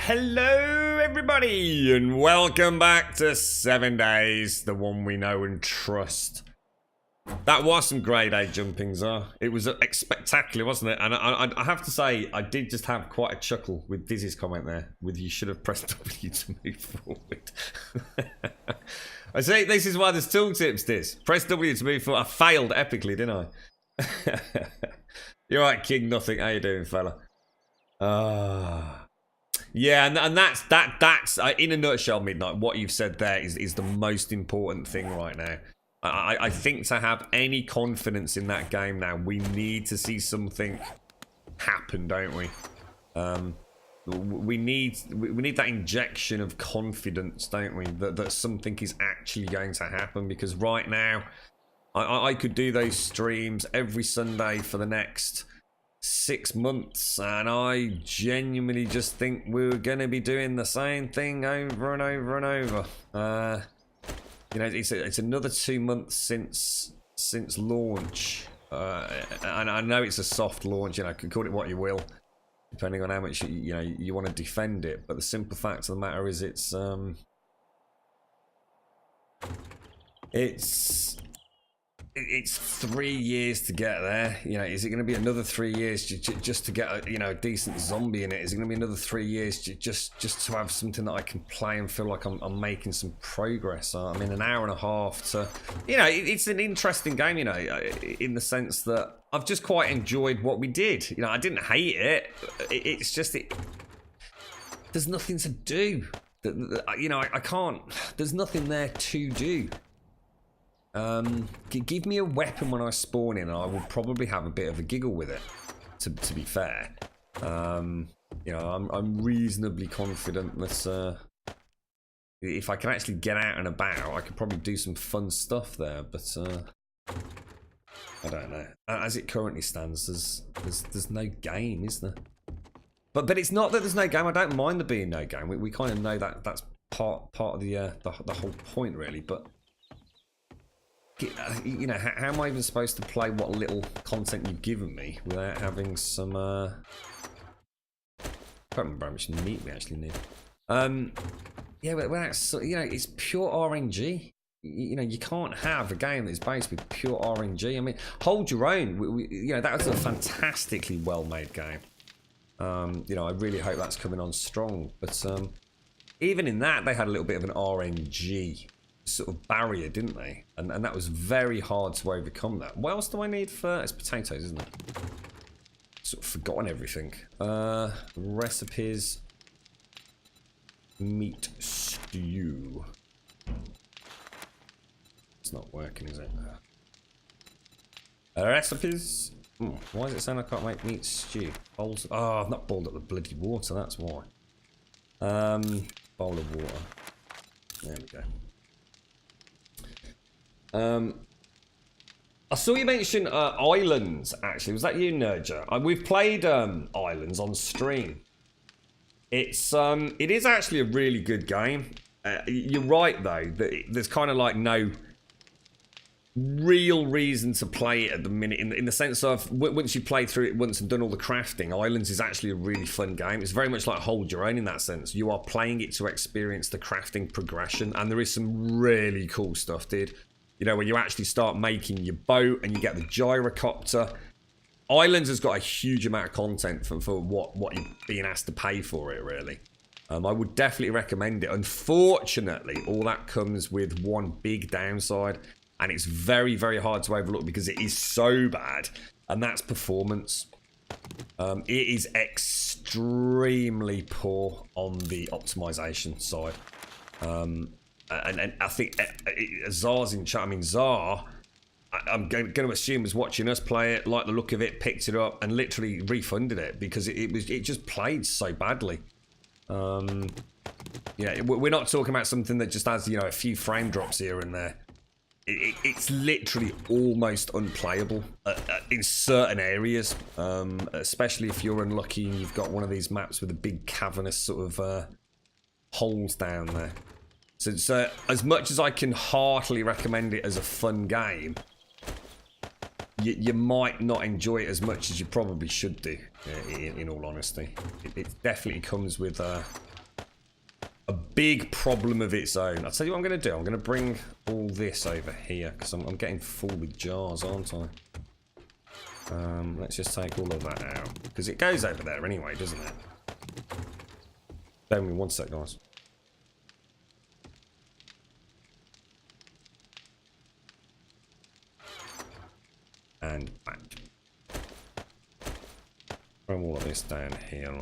Hello everybody and welcome back to 7 Days, the one we know and trust. That was some grade A jumpings, it was spectacular, wasn't it? And I have to say, I did just have quite a chuckle with Dizzy's comment there, with you should have pressed W to move forward. I say, this is why there's tooltips, Diz. Press W to move forward. I failed epically, didn't I? You're right, King Nothing. How you doing, fella? Yeah, and that's in a nutshell, Midnight. What you've said there is the most important thing right now. I think to have any confidence in that game now, we need to see something happen, don't we? We need that injection of confidence, don't we? That something is actually going to happen, because right now, I could do those streams every Sunday for the next 6 months, and I genuinely just think we're going to be doing the same thing over and over and over. You know, it's another 2 months since launch, and I know it's a soft launch. You know, you can call it what you will, depending on how much you want to defend it. But the simple fact of the matter is, it's 3 years to get there. You know, is it going to be another 3 years just to get a decent zombie in it? Is it going to be another 3 years just to have something that I can play and feel like I'm making some progress? I mean, an hour and a half to, it's an interesting game. In the sense that I've just quite enjoyed what we did. I didn't hate it. It's just there's nothing to do. I can't. There's nothing there to do. Give me a weapon when I spawn in, and I will probably have a bit of a giggle with it. To be fair, I'm reasonably confident that if I can actually get out and about, I could probably do some fun stuff there. But I don't know. As it currently stands, there's no game, is there? But it's not that there's no game. I don't mind there being no game. We kind of know that's part of the whole point, really. But how am I even supposed to play what little content you've given me without having some I can't remember how much meat we actually need. Yeah, but it's pure RNG. You can't have a game that's based with pure RNG. I mean, Hold Your Own, that was a fantastically well-made game. I really hope that's coming on strong. But even in that, they had a little bit of an RNG sort of barrier, didn't they? And that was very hard to overcome that. What else do I need for... It's potatoes, isn't it? Sort of forgotten everything. Recipes. Meat stew. It's not working, is it? Recipes. Why does it sound like I can't make meat stew? Bowls. Oh, I've not boiled up the bloody water, that's why. Bowl of water. There we go. I saw you mention Islands, actually. Was that you, Nerja? We've played Islands on stream. It is actually a really good game. You're right, though, that there's kind of like no real reason to play it at the minute, in the sense of once you play through it once and done all the crafting, Islands is actually a really fun game. It's very much like Hold Your Own in that sense. You are playing it to experience the crafting progression, and there is some really cool stuff, dude. When you actually start making your boat and you get the gyrocopter. Islands has got a huge amount of content for what you're being asked to pay for it, really. I would definitely recommend it. Unfortunately, all that comes with one big downside, and it's very, very hard to overlook because it is so bad, and that's performance. It is extremely poor on the optimization side. And I think Zar's in chat. I mean, Zar, I'm going to assume, was watching us play it, liked the look of it, picked it up, and literally refunded it because it just played so badly. Yeah, we're not talking about something that just has a few frame drops here and there. It's literally almost unplayable in certain areas, especially if you're unlucky and you've got one of these maps with a big cavernous sort of holes down there. So as much as I can heartily recommend it as a fun game, you might not enjoy it as much as you probably should do, in all honesty. It definitely comes with a big problem of its own. I'll tell you what I'm going to do. I'm going to bring all this over here because I'm getting full with jars, aren't I? Let's just take all of that out because it goes over there anyway, doesn't it? Bear with me one sec, guys. And back. Throw all of this down here.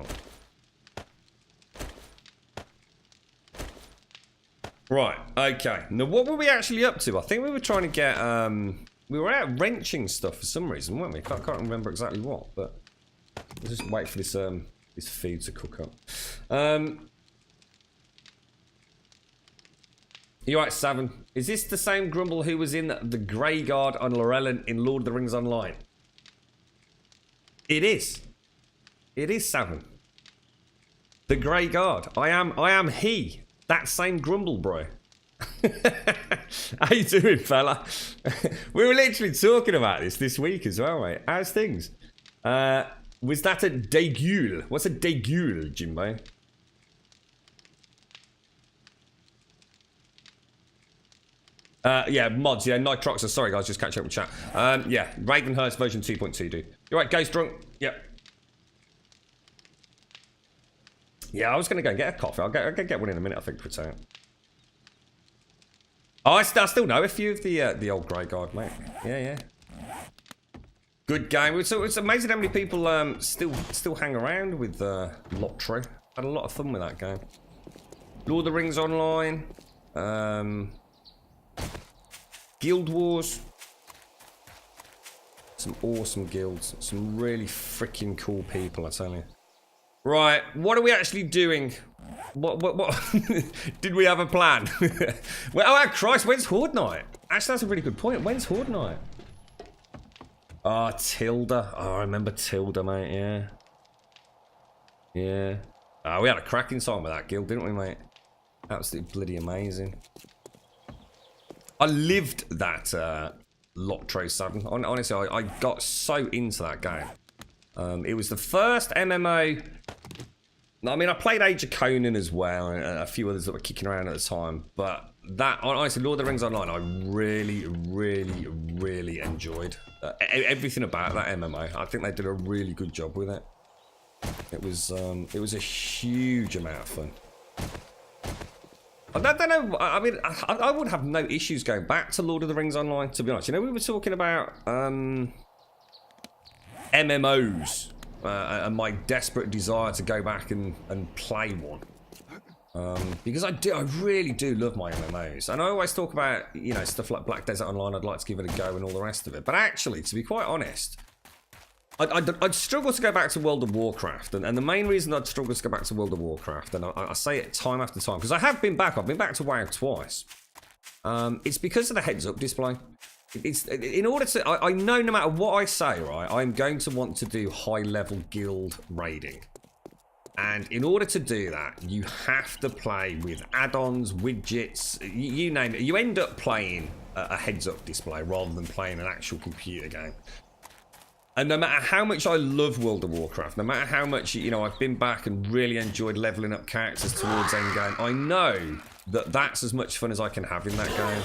Right, okay. Now, what were we actually up to? I think we were trying to get, we were out wrenching stuff for some reason, weren't we? Can't remember exactly what, but let's just wait for this, this food to cook up. You right, Savin? Is this the same Grumble who was in the Grey Guard on Lorellan in Lord of the Rings Online? It is. It is Savin. The Grey Guard. I am he. That same Grumble, bro. How you doing, fella? We were literally talking about this week as well, mate. How's things? Was that a degule? What's a degule, Jimbo? Yeah, mods, yeah, Nitroxa. Sorry, guys, just catch up with chat. Yeah, Ravenhearst version 2.2, dude. You right, Ghost Drunk? Yep. Yeah, I was going to go and get a coffee. I'll get one in a minute, I think, for town. Oh, I still know a few of the old Grey Guard, mate. Yeah, yeah. Good game. So it's amazing how many people still hang around with Lotro. Had a lot of fun with that game. Lord of the Rings Online. Guild Wars. Some awesome guilds. Some really freaking cool people, I tell you. Right, what are we actually doing? What did we have a plan? Well, oh, Christ, when's Horde Night? Actually, that's a really good point. When's Horde Night? Ah, Tilda. Oh, I remember Tilda, mate, yeah. Yeah. Oh, we had a cracking time with that guild, didn't we, mate? Absolutely bloody amazing. I lived that Lotro 7. Honestly, I got so into that game. It was the first MMO. I mean, I played Age of Conan as well, and a few others that were kicking around at the time. But that, honestly, Lord of the Rings Online, I really, really, really enjoyed everything about that MMO. I think they did a really good job with it. It was a huge amount of fun. I don't know. I mean, I would have no issues going back to Lord of the Rings Online, to be honest. You know, we were talking about MMOs and my desperate desire to go back and play one. Because I really do love my MMOs. And I always talk about, you know, stuff like Black Desert Online, I'd like to give it a go and all the rest of it. But actually, to be quite honest, I'd struggle to go back to World of Warcraft. And the main reason I'd struggle to go back to World of Warcraft, and I say it time after time, because I have been back. I've been back to WoW twice. It's because of the heads-up display. It's in order to. I know no matter what I say, right, I'm going to want to do high-level guild raiding. And in order to do that, you have to play with add-ons, widgets, you name it. You end up playing a heads-up display rather than playing an actual computer game. And no matter how much I love World of Warcraft, no matter how much, you know, I've been back and really enjoyed leveling up characters towards endgame, I know that that's as much fun as I can have in that game.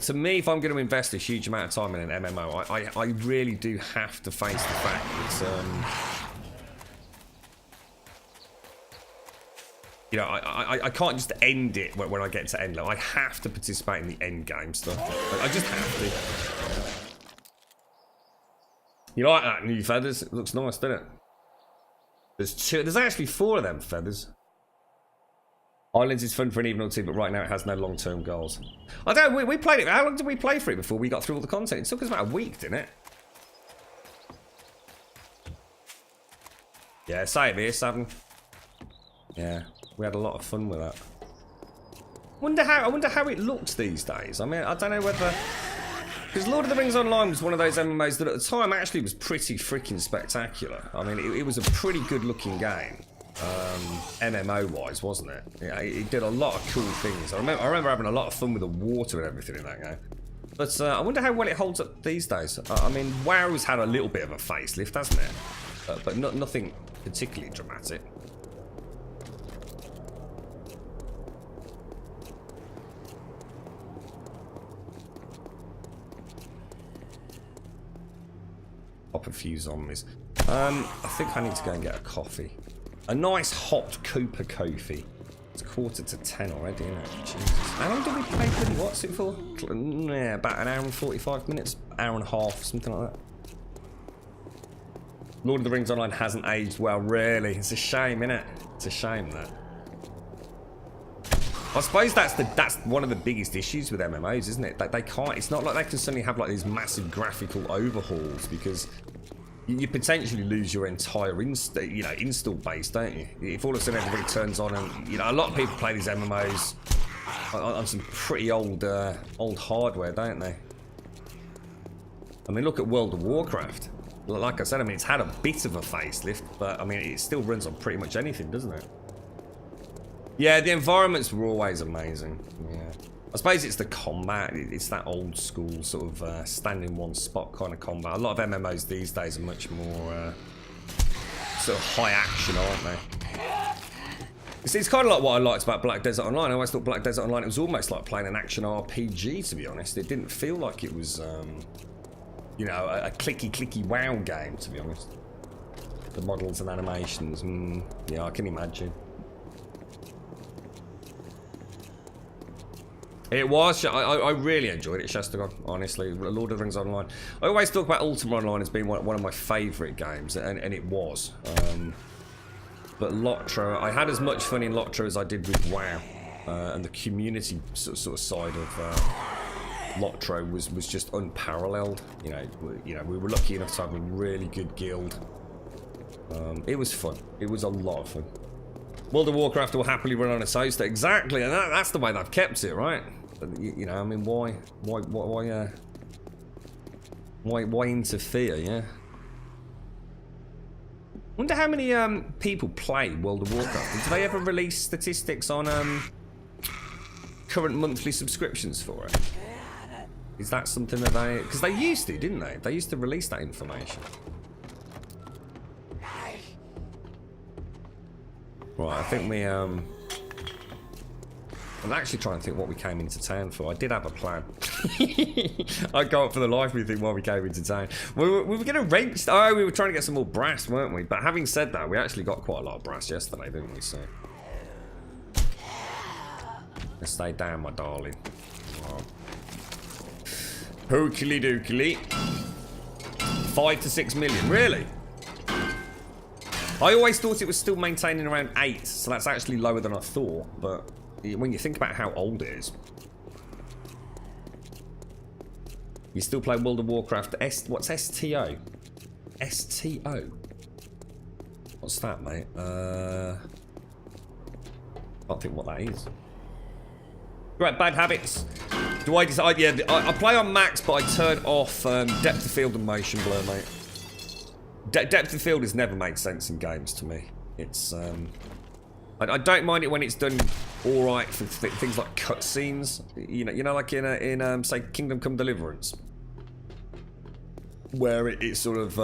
To me, if I'm going to invest a huge amount of time in an MMO, I really do have to face the fact that, you know, I can't just end it when I get to end level. I have to participate in the end game stuff. I just have to. You like that new feathers? It looks nice, doesn't it? There's actually 4 of them feathers. Islands is fun for an evening or two, but right now it has no long-term goals. I don't know, we played it. How long did we play for it before we got through all the content? It took us about a week, didn't it? Yeah, same here, 7. Yeah, we had a lot of fun with that. I wonder how it looks these days. I mean, I don't know whether... Because Lord of the Rings Online was one of those MMOs that at the time actually was pretty freaking spectacular. I mean, it was a pretty good looking game, MMO-wise, wasn't it? Yeah, it did a lot of cool things. I remember having a lot of fun with the water and everything in that game. But I wonder how well it holds up these days. I mean, WoW's had a little bit of a facelift, hasn't it? But nothing particularly dramatic. Pop a few zombies. I think I need to go and get a coffee. A nice hot Cooper coffee. It's 9:45 already, isn't it? Jesus. How long did we play bloody what's it for? Yeah, about an hour and 45 minutes. Hour and a half, something like that. Lord of the Rings Online hasn't aged well, really. It's a shame, innit? It's a shame, that. I suppose that's one of the biggest issues with MMOs, isn't it? They can't. It's not like they can suddenly have like these massive graphical overhauls, because you potentially lose your entire install base, don't you? If all of a sudden everybody turns on, and a lot of people play these MMOs on some pretty old hardware, don't they? I mean, look at World of Warcraft. Like I said, I mean, it's had a bit of a facelift, but I mean, it still runs on pretty much anything, doesn't it? Yeah, the environments were always amazing. Yeah, I suppose it's the combat. It's that old school sort of stand in one spot kind of combat. A lot of MMOs these days are much more sort of high action, aren't they? It's kind of like what I liked about Black Desert Online. I always thought Black Desert Online, it was almost like playing an action RPG, to be honest. It didn't feel like it was, you know, a clicky WoW game, to be honest. The models and animations, yeah, I can imagine. It was. I really enjoyed it, Shastagon, honestly. Lord of the Rings Online. I always talk about Ultima Online as being one of my favourite games, and it was. But Lotra, I had as much fun in Lotra as I did with WoW. And the community sort of side of Lotra was just unparalleled. You know, we were lucky enough to have a really good guild. It was fun. It was a lot of fun. World of Warcraft will happily run on its host. Exactly, and that's the way they've kept it, right? You know, I mean, why interfere? Yeah. Wonder how many people play World of Warcraft. Did they ever release statistics on current monthly subscriptions for it? Is that something that they? Because they used to, didn't they? They used to release that information. Right, I think we I'm actually trying to think what we came into town for. I did have a plan. I can't for the life of me think why we came into town. We were going to rent. Oh, we were trying to get some more brass, weren't we? But having said that, we actually got quite a lot of brass yesterday, didn't we? So let's stay down, my darling. Oh. Hookily dookily. 5 to 6 million, really? I always thought it was still maintaining around 8, so that's actually lower than I thought. But when you think about how old it is, you still play World of Warcraft. What's STO? STO? What's that, mate? I don't think what that is. Right, bad habits. Do I decide? Yeah, I play on max, but I turn off depth of field and motion blur, mate. Depth of field has never made sense in games to me. It's I don't mind it when it's done all right for things like cutscenes. You know, like in say Kingdom Come Deliverance, where it's sort of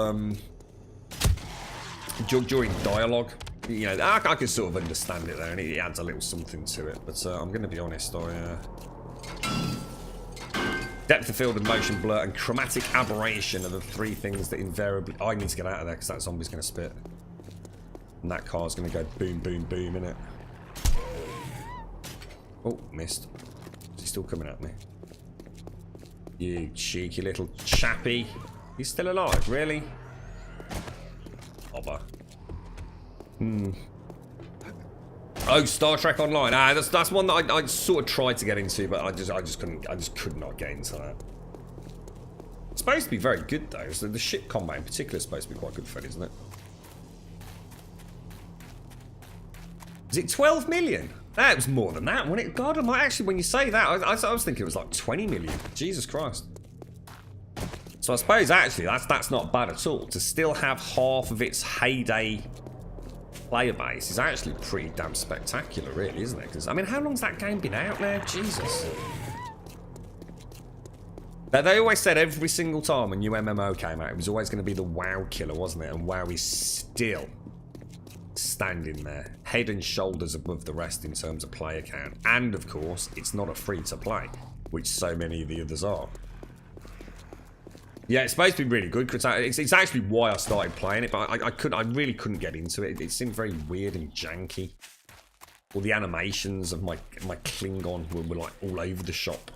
during dialogue. You know, I can sort of understand it there, and it adds a little something to it. But I'm going to be honest, depth of field and motion blur and chromatic aberration are the 3 things that invariably... I need to get out of there because that zombie's going to spit. And that car's going to go boom, boom, boom, innit? Oh, missed. Is he still coming at me? You cheeky little chappy. He's still alive, really? Hobber. Oh, Star Trek Online. That's one that I sort of tried to get into, but I just couldn't. I just could not get into that. It's supposed to be very good though. So the ship combat in particular is supposed to be quite good fun, isn't it? Is it 12 million? That was more than that, wasn't it? God, actually, when you say that, I was thinking it was like 20 million. Jesus Christ. So I suppose actually that's not bad at all. To still have half of its heyday player base is actually pretty damn spectacular, really, isn't it? Because I mean, how long's that game been out now? Jesus. They always said every single time a new MMO came out, it was always going to be the WoW killer, wasn't it? And WoW is still standing there, head and shoulders above the rest in terms of player count. And of course, it's not a free-to-play, which so many of the others are. Yeah, it's supposed to be really good. It's actually why I started playing it, but I really couldn't get into it. It seemed very weird and janky. All the animations of my Klingon were like all over the shop.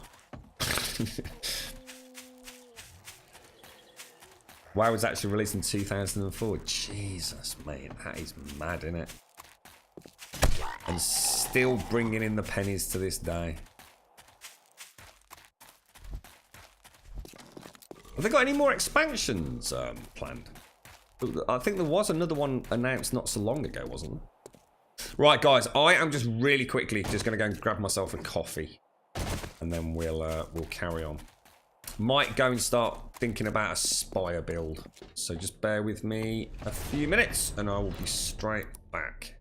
WoW was actually released in 2004. Jesus, mate, that is mad, isn't it? And still bringing in the pennies to this day. Have they got any more expansions planned? I think there was another one announced not so long ago, wasn't there? Right, guys, I am just really quickly just going to go and grab myself a coffee, and then we'll carry on. Might go and start thinking about a Spire build. So just bear with me a few minutes, and I will be straight back.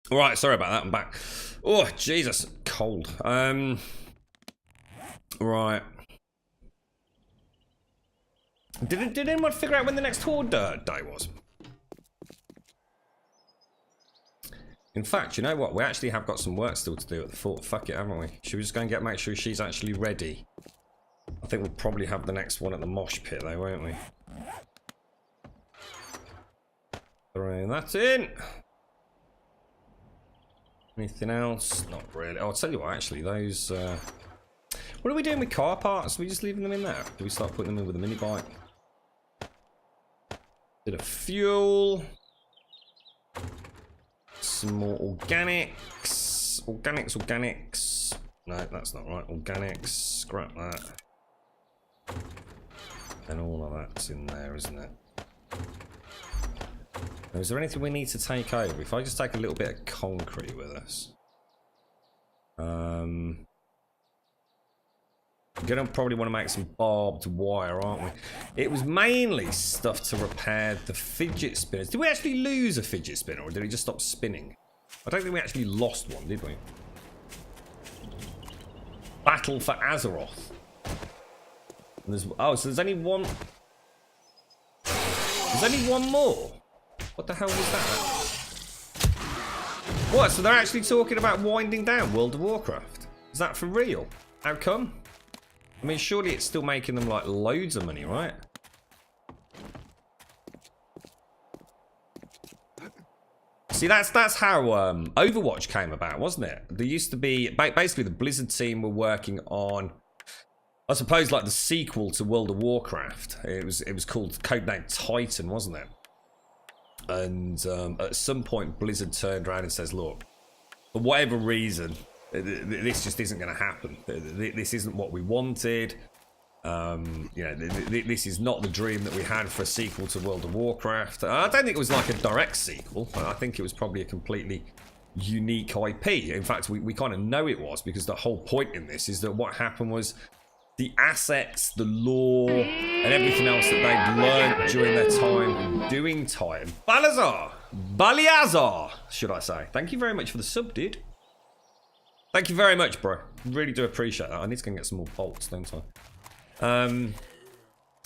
All right, sorry about that. I'm back. Oh, Jesus, cold. Right. Did anyone figure out when the next Horde day was? In fact, you know what? We actually have got some work still to do at the fort. Fuck it, haven't we? Should we just go and make sure she's actually ready? I think we'll probably have the next one at the mosh pit though, won't we? Throwing that in. Anything else? Not really. Oh, I'll tell you what, actually, those... What are we doing with car parts? Are we just leaving them in there? Do we start putting them in with a mini bike? Bit of fuel. Some more organics. Organics. No, that's not right. Organics. Scrap that. And all of that's in there, isn't it? Now, is there anything we need to take over? If I just take a little bit of concrete with us. We're gonna probably want to make some barbed wire, aren't we? It was mainly stuff to repair the fidget spinners. Did we actually lose a fidget spinner, or did it just stop spinning? I don't think we actually lost one, did we? Battle for Azeroth. And there's, oh, so there's only one. There's only one more. What the hell was that? What? So they're actually talking about winding down World of Warcraft? Is that for real? How come? I mean, surely it's still making them like loads of money, right? See, that's how Overwatch came about, wasn't it? There used to be basically the Blizzard team were working on, I suppose, like the sequel to World of Warcraft. It was called Codename Titan, wasn't it? And at some point, Blizzard turned around and says, "Look, for whatever reason, this just isn't going to happen. This isn't what we wanted. You know, this is not the dream that we had for a sequel to World of Warcraft." I don't think it was like a direct sequel. I think it was probably a completely unique IP. In fact, we kind of know it was, because the whole point in this is that what happened was the assets, the lore, and everything else that they'd learned during their time doing Titan. Baliazar, should I say. Thank you very much for the sub, dude. Thank you very much, bro. Really do appreciate that. I need to go and get some more bolts, don't I?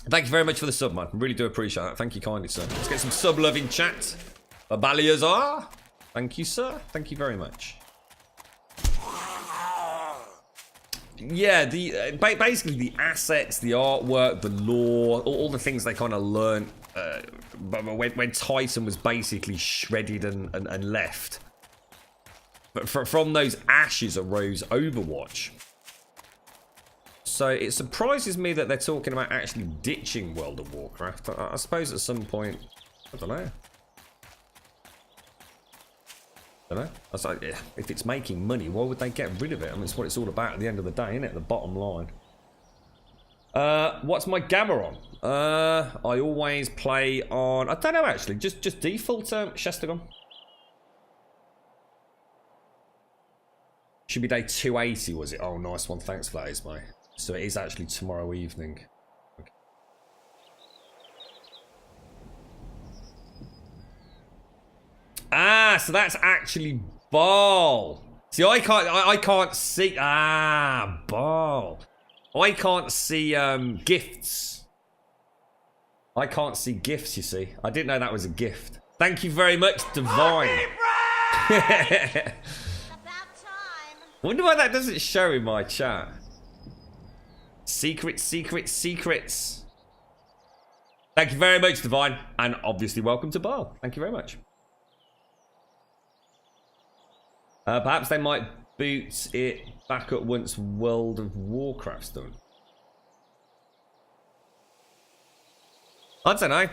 Thank you very much for the sub, man. Really do appreciate that. Thank you kindly, sir. Let's get some sub-loving chat. Baliazar. Thank you, sir. Thank you very much. Yeah, basically the assets, the artwork, the lore, all the things they kind of learned when Titan was basically shredded and left. But from those ashes arose Overwatch. So it surprises me that they're talking about actually ditching World of Warcraft. I suppose at some point, I don't know. I was like, if it's making money, why would they get rid of it? I mean, it's what it's all about at the end of the day, isn't it? The bottom line. What's my gamma on? I always play on, I don't know actually, just default Shestagon. Should be day 280, was it? Oh, nice one. Thanks for that, Ismay. So it is actually tomorrow evening. Okay. Ah, so that's actually Baal. See, I can't see. Ah, Baal. I can't see gifts. I can't see gifts, you see. I didn't know that was a gift. Thank you very much, Divine. Wonder why that doesn't show in my chat. Secrets, secrets, secrets. Thank you very much, Divine. And obviously, welcome to Baal. Thank you very much. Perhaps they might boot it back up once World of Warcraft's done. I don't know.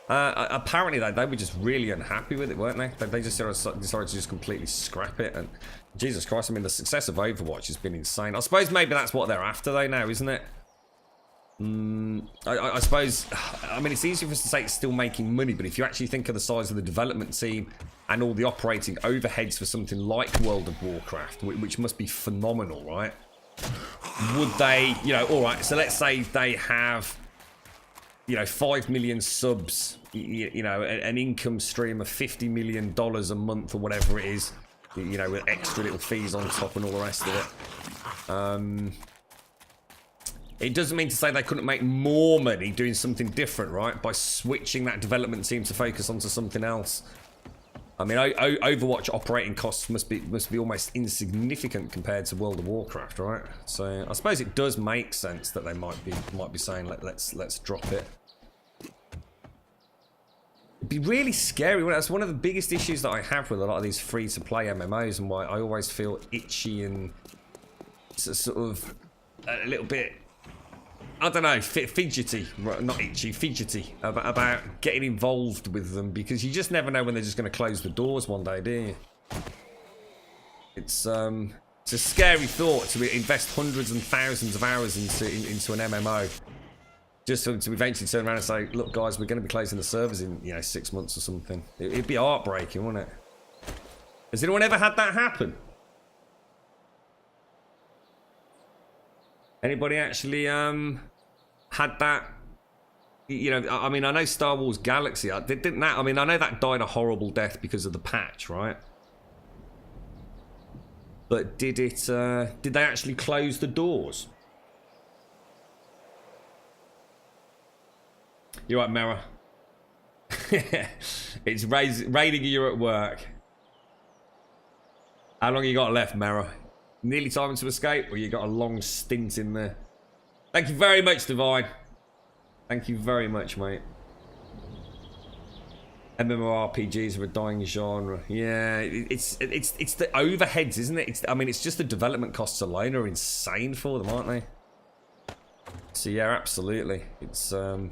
Apparently they were just really unhappy with it, weren't they? They just decided to just completely scrap it. And Jesus Christ, I mean, the success of Overwatch has been insane. I suppose maybe that's what they're after though now, isn't it? I suppose, I mean, it's easy for us to say it's still making money, but if you actually think of the size of the development team and all the operating overheads for something like World of Warcraft, which must be phenomenal, right? Would they, you know, all right, so let's say they have, you know, 5 million subs, you know, an income stream of $50 million a month or whatever it is, you know, with extra little fees on top and all the rest of it. It doesn't mean to say they couldn't make more money doing something different, right? By switching that development team to focus onto something else. I mean, Overwatch operating costs must be almost insignificant compared to World of Warcraft, right? So I suppose it does make sense that they might be saying let's drop it. It'd be really scary. That's one of the biggest issues that I have with a lot of these free-to-play MMOs, and why I always feel itchy and sort of a little bit, I don't know, fidgety, not itchy, fidgety about getting involved with them, because you just never know when they're just going to close the doors one day, do you? It's a scary thought to invest hundreds and thousands of hours into an MMO, just to eventually turn around and say, look guys, we're going to be closing the servers in 6 months or something. It'd be heartbreaking, wouldn't it? Has anyone ever had that happen? Anybody actually had that? I mean, I know Star Wars Galaxy didn't that. I mean, I know that died a horrible death because of the patch, right? But did they actually close the doors? You're right, Mara. It's raining you at work. How long you got left, Mara? Nearly time to escape, or you got a long stint in there? Thank you very much, Divine. Thank you very much, mate. MMORPGs are a dying genre. Yeah, it's the overheads, isn't it? I mean, it's just the development costs alone are insane for them, aren't they? So yeah, absolutely. It's I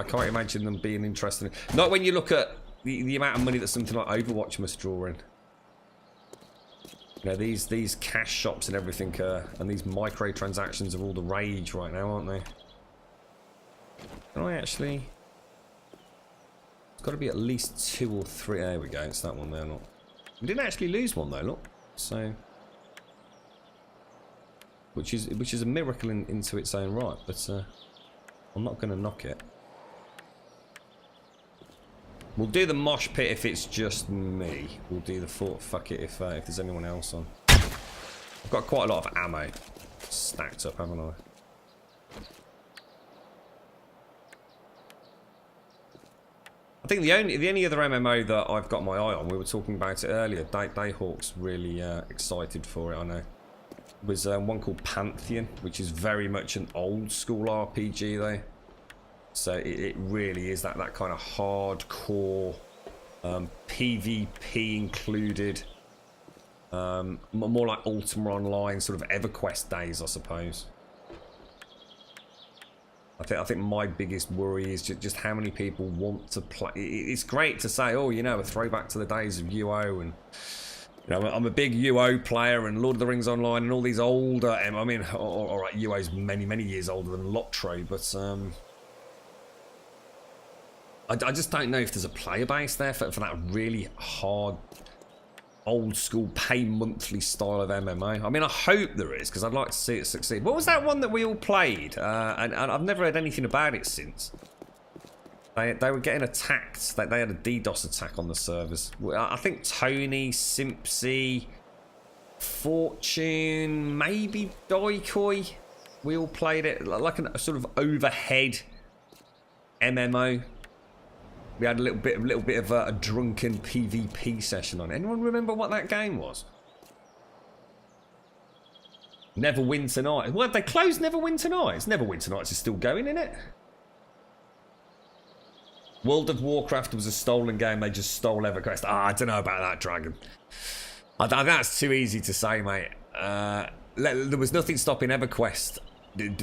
can't imagine them being interested. Not when you look at the amount of money that something like Overwatch must draw in. These cash shops and everything, and these microtransactions are all the rage right now, aren't they? Can I actually? It's got to be at least 2 or 3. There we go. It's that one there. Look, we didn't actually lose one though. Look, so which is a miracle into its own right. But I'm not going to knock it. We'll do the mosh pit if it's just me. We'll do the fort. Fuck it if there's anyone else on. I've got quite a lot of ammo stacked up, haven't I? I think the only other MMO that I've got my eye on, we were talking about it earlier. Dayhawk's really excited for it. I know. Was one called Pantheon, which is very much an old school RPG though. So it really is that kind of hardcore PvP included, more like Ultima Online, sort of EverQuest days, I suppose. I think my biggest worry is just how many people want to play. It's great to say, oh, a throwback to the days of UO, and I'm a big UO player, and Lord of the Rings Online, and all these older. I mean, all right, UO's many years older than Lotro, but I just don't know if there's a player base there for that really hard, old school, pay monthly style of MMO. I mean, I hope there is, because I'd like to see it succeed. What was that one that we all played? And I've never heard anything about it since. They were getting attacked. They had a DDoS attack on the servers. I think Tony, Simpsy, Fortune, maybe Doikoi. We all played it like a sort of overhead MMO. We had a little bit of a drunken PvP session on it. Anyone remember what that game was? Neverwinter Nights. Well, they closed Neverwinter Nights. Neverwinter Nights is still going, isn't it? World of Warcraft was a stolen game. They just stole EverQuest. I don't know about that, Dragon. That's too easy to say, mate. There was nothing stopping EverQuest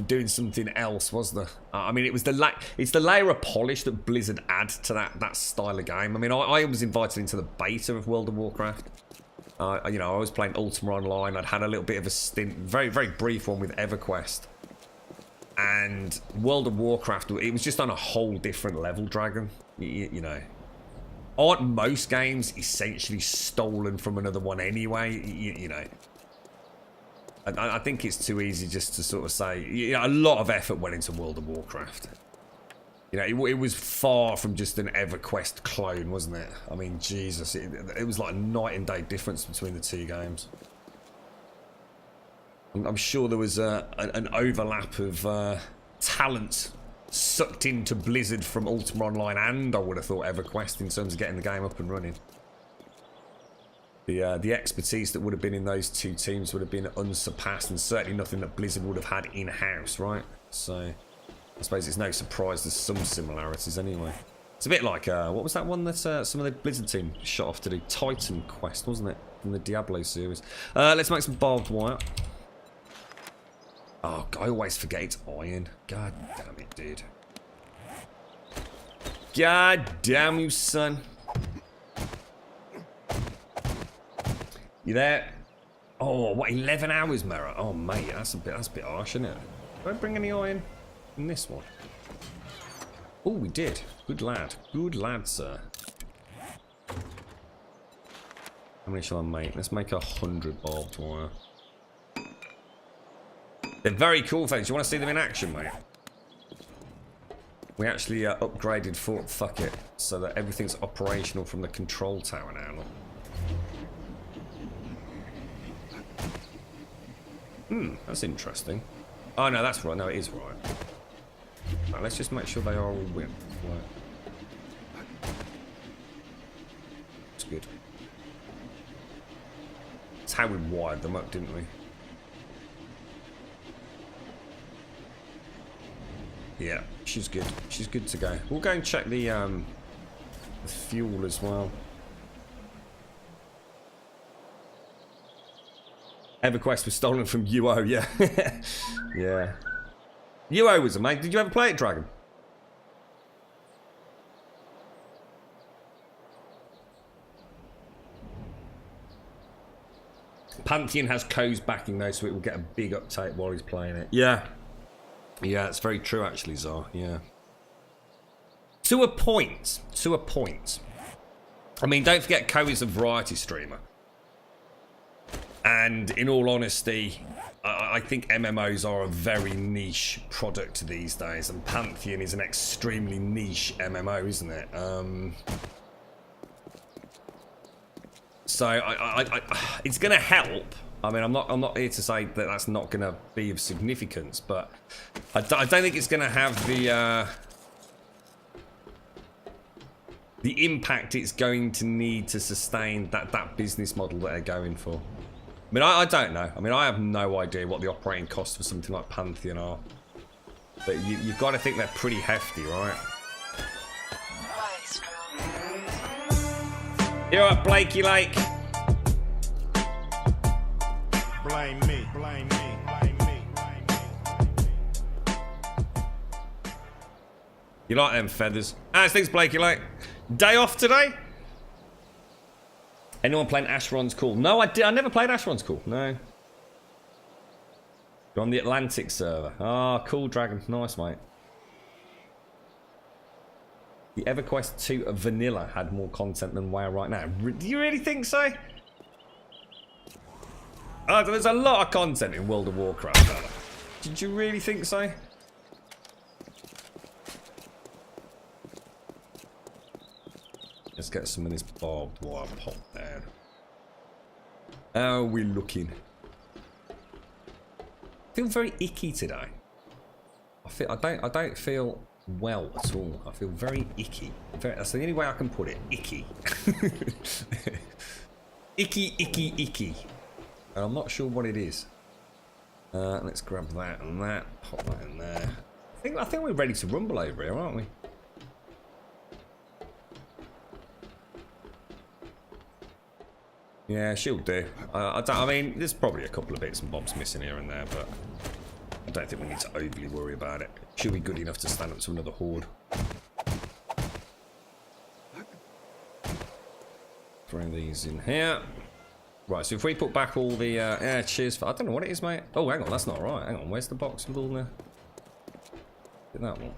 doing something else, was there? I mean, it's the layer of polish that Blizzard add to that style of game. I mean, I was invited into the beta of World of Warcraft. I was playing Ultima Online. I'd had a little bit of a stint, very brief one with EverQuest. And World of Warcraft, it was just on a whole different level, Dragon. Aren't most games essentially stolen from another one anyway? I think it's too easy just to sort of say, a lot of effort went into World of Warcraft. It was far from just an EverQuest clone, wasn't it? I mean, Jesus, it was like a night and day difference between the two games. I'm sure there was an overlap of talent sucked into Blizzard from Ultima Online, and I would have thought EverQuest in terms of getting the game up and running. The expertise that would have been in those two teams would have been unsurpassed, and certainly nothing that Blizzard would have had in-house, right? So I suppose it's no surprise there's some similarities anyway. It's a bit like, what was that one that some of the Blizzard team shot off to do? Titan Quest, wasn't it? From the Diablo series. Let's make some barbed wire. Oh, I always forget it's iron. God damn it, dude. God damn you, son. You there? Oh, what, 11 hours, Mara? Oh, mate, that's a bit harsh, isn't it? Don't bring any iron in this one. Oh, we did. Good lad. Good lad, sir. How many shall I make? Let's make 100 barbed wire. They're very cool things. You want to see them in action, mate? We actually upgraded Fort Fuck It so that everything's operational from the control tower now. Look. That's interesting. Oh, no, that's right. No, it is right. Right, let's just make sure they are all win. Right. It's good. It's how we wired them up, didn't we? Yeah, she's good. She's good to go. We'll go and check the fuel as well. EverQuest was stolen from UO, yeah. Yeah. UO was a mate. Did you ever play it, Dragon? Pantheon has Ko's backing though, so it will get a big uptake while he's playing it. Yeah. Yeah, it's very true actually, Zar. Yeah. To a point. To a point. I mean, don't forget Ko is a variety streamer. And in all honesty, I think MMOs are a very niche product these days, and Pantheon is an extremely niche MMO, isn't it? So it's going to help. I mean, I'm not here to say that that's not going to be of significance, but I don't think it's going to have the impact it's going to need to sustain that business model that they're going for. I mean, I don't know. I mean, I have no idea what the operating costs for something like Pantheon are. But you've got to think they're pretty hefty, right? You're up, Blakey Lake. Blame me, blame me, blame me, blame me. You like them feathers? How's things, Blakey Lake? Day off today? Anyone playing Asheron's Call? No, I never played Asheron's Call. No. You're on the Atlantic server. Ah, oh, cool, Dragon. Nice, mate. The EverQuest 2 of Vanilla had more content than WoW right now. Do you really think so? Oh, there's a lot of content in World of Warcraft, fella. Did you really think so? Let's get some of this barbed wire popped down. How are we looking? I feel very icky today. I don't feel well at all. I feel very icky. That's the only way I can put it. Icky. Icky, icky, icky. And I'm not sure what it is. Let's grab that and that. Pop that in there. I think we're ready to rumble over here, aren't we? Yeah, she'll do. I mean, there's probably a couple of bits and bobs missing here and there, but I don't think we need to overly worry about it. She'll be good enough to stand up to another horde. Throw these in here. Right, so if we put back all the... yeah, cheers for... I don't know what it is, mate. Oh, hang on, that's not right. Hang on, where's the box with all the... Get that one.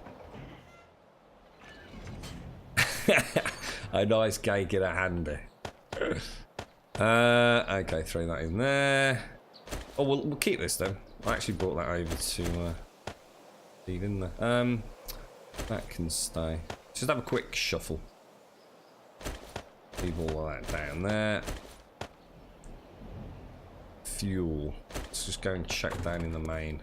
A nice cake in a handy. Okay, throw that in there. Oh, we'll keep this then. I actually brought that over to feed in there. That can stay. Just have a quick shuffle. Leave all of that down there. Fuel. Let's just go and check down in the main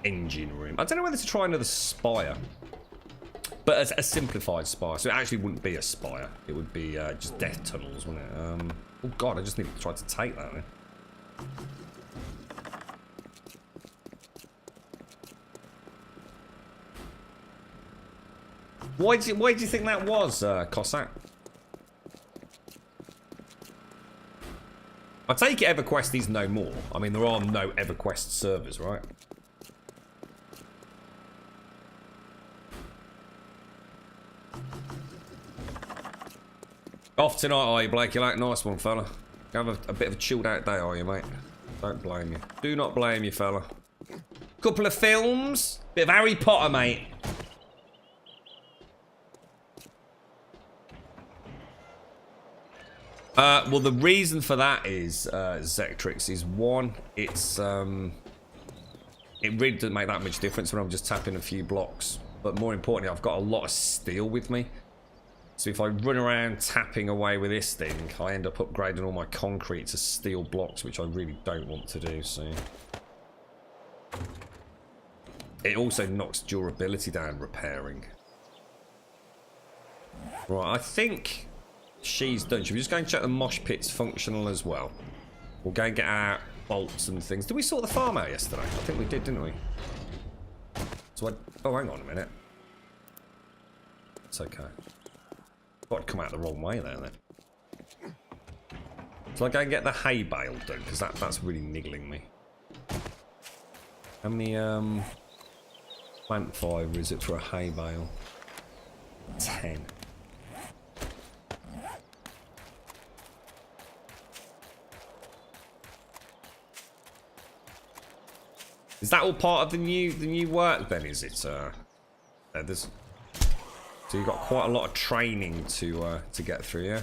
engine room. I don't know whether to try another spire. but a simplified spire. So it actually wouldn't be a spire. It would be just death tunnels, wouldn't it? Oh god, I just need to try to take that then. Why do you think that was, Cossack? I take it EverQuest is no more. I mean, there are no EverQuest servers, right? Off tonight, are you, Blake? You like nice one, fella. You have a bit of a chilled out day, are you, mate? Don't blame you. Do not blame you, fella. Couple of films. Bit of Harry Potter, mate. Well, the reason for that is, Zectrix, is one, it's, it really doesn't make that much difference when I'm just tapping a few blocks. But more importantly, I've got a lot of steel with me. So if I run around tapping away with this thing, I end up upgrading all my concrete to steel blocks, which I really don't want to do, so... It also knocks durability down repairing. Right, I think... she's done. Should we just go and check the mosh pit's functional as well? We'll go and get our bolts and things. Did we sort the farm out yesterday? I think we did, didn't we? So oh, hang on a minute. It's okay. Thought I'd come out the wrong way there then. So I go and get the hay bale done, because that's really niggling me. How many plant fibre is it for a hay bale? 10. Is that all part of the new work then? Is it? There's so you've got quite a lot of training to get through, yeah.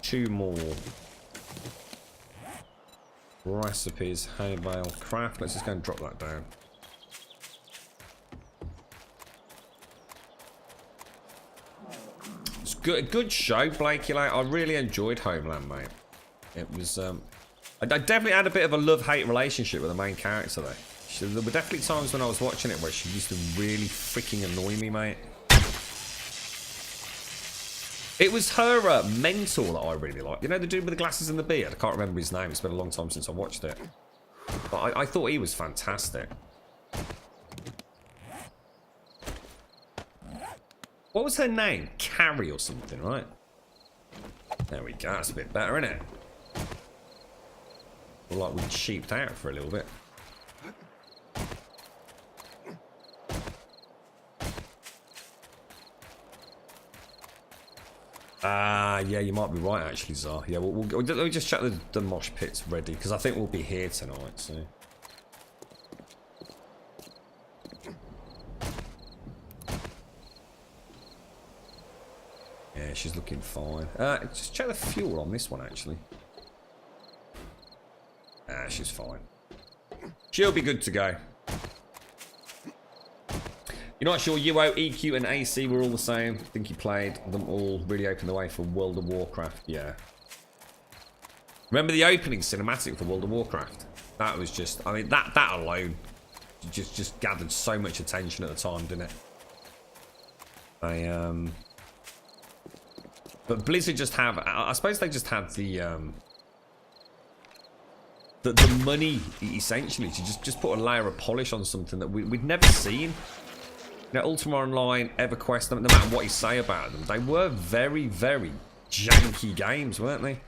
Two more recipes, hay bale, craft. Let's just go and drop that down. Good show, Blake. I really enjoyed Homeland, mate. It was, I definitely had a bit of a love-hate relationship with the main character, though. There were definitely times when I was watching it where she used to really freaking annoy me, mate. It was her mentor that I really liked. You know, the dude with the glasses and the beard? I can't remember his name. It's been a long time since I watched it. But I thought he was fantastic. What was her name? Carrie or something, right? There we go. That's a bit better, isn't it? Feel like we cheaped out for a little bit. Yeah, you might be right, actually, Zar. Yeah, let me just check the mosh pit's ready, because I think we'll be here tonight, so... Yeah, she's looking fine. Just check the fuel on this one, actually. She's fine. She'll be good to go. You're not sure UO, EQ, and AC were all the same? I think you played them all, really opened the way for World of Warcraft. Yeah. Remember the opening cinematic for World of Warcraft? That was just, I mean, that alone just gathered so much attention at the time, didn't it? But Blizzard just have, I suppose they just have the money, essentially, to just put a layer of polish on something that we'd never seen. You know, Ultima Online, EverQuest, no matter what you say about them, they were very, very janky games, weren't they?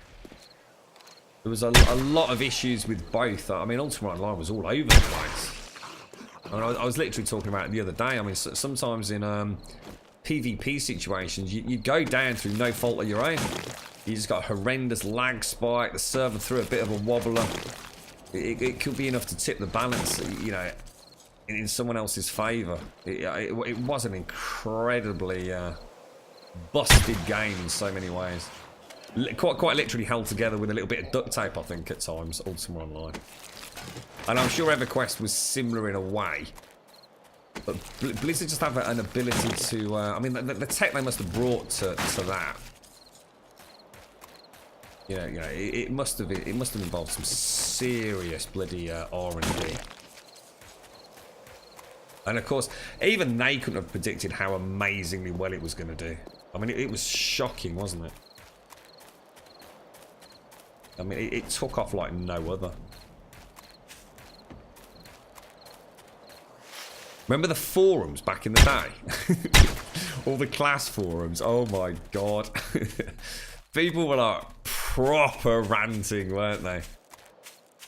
There was a lot of issues with both. I mean, Ultima Online was all over the place. I mean, I was literally talking about it the other day. I mean, sometimes in PvP situations, you go down through no fault of your own. You just got a horrendous lag spike, the server threw a bit of a wobbler. It could be enough to tip the balance, you know, in someone else's favour. It was an incredibly busted game in so many ways. Quite literally held together with a little bit of duct tape, I think, at times, Ultima Online. And I'm sure EverQuest was similar in a way. But Blizzard just have an ability to... I mean, the tech they must have brought to that It must have involved some serious bloody R&D. And of course, even they couldn't have predicted how amazingly well it was going to do. I mean, it was shocking, wasn't it? I mean, it took off like no other. Remember the forums back in the day? All the class forums. Oh my god. People were like proper ranting, weren't they?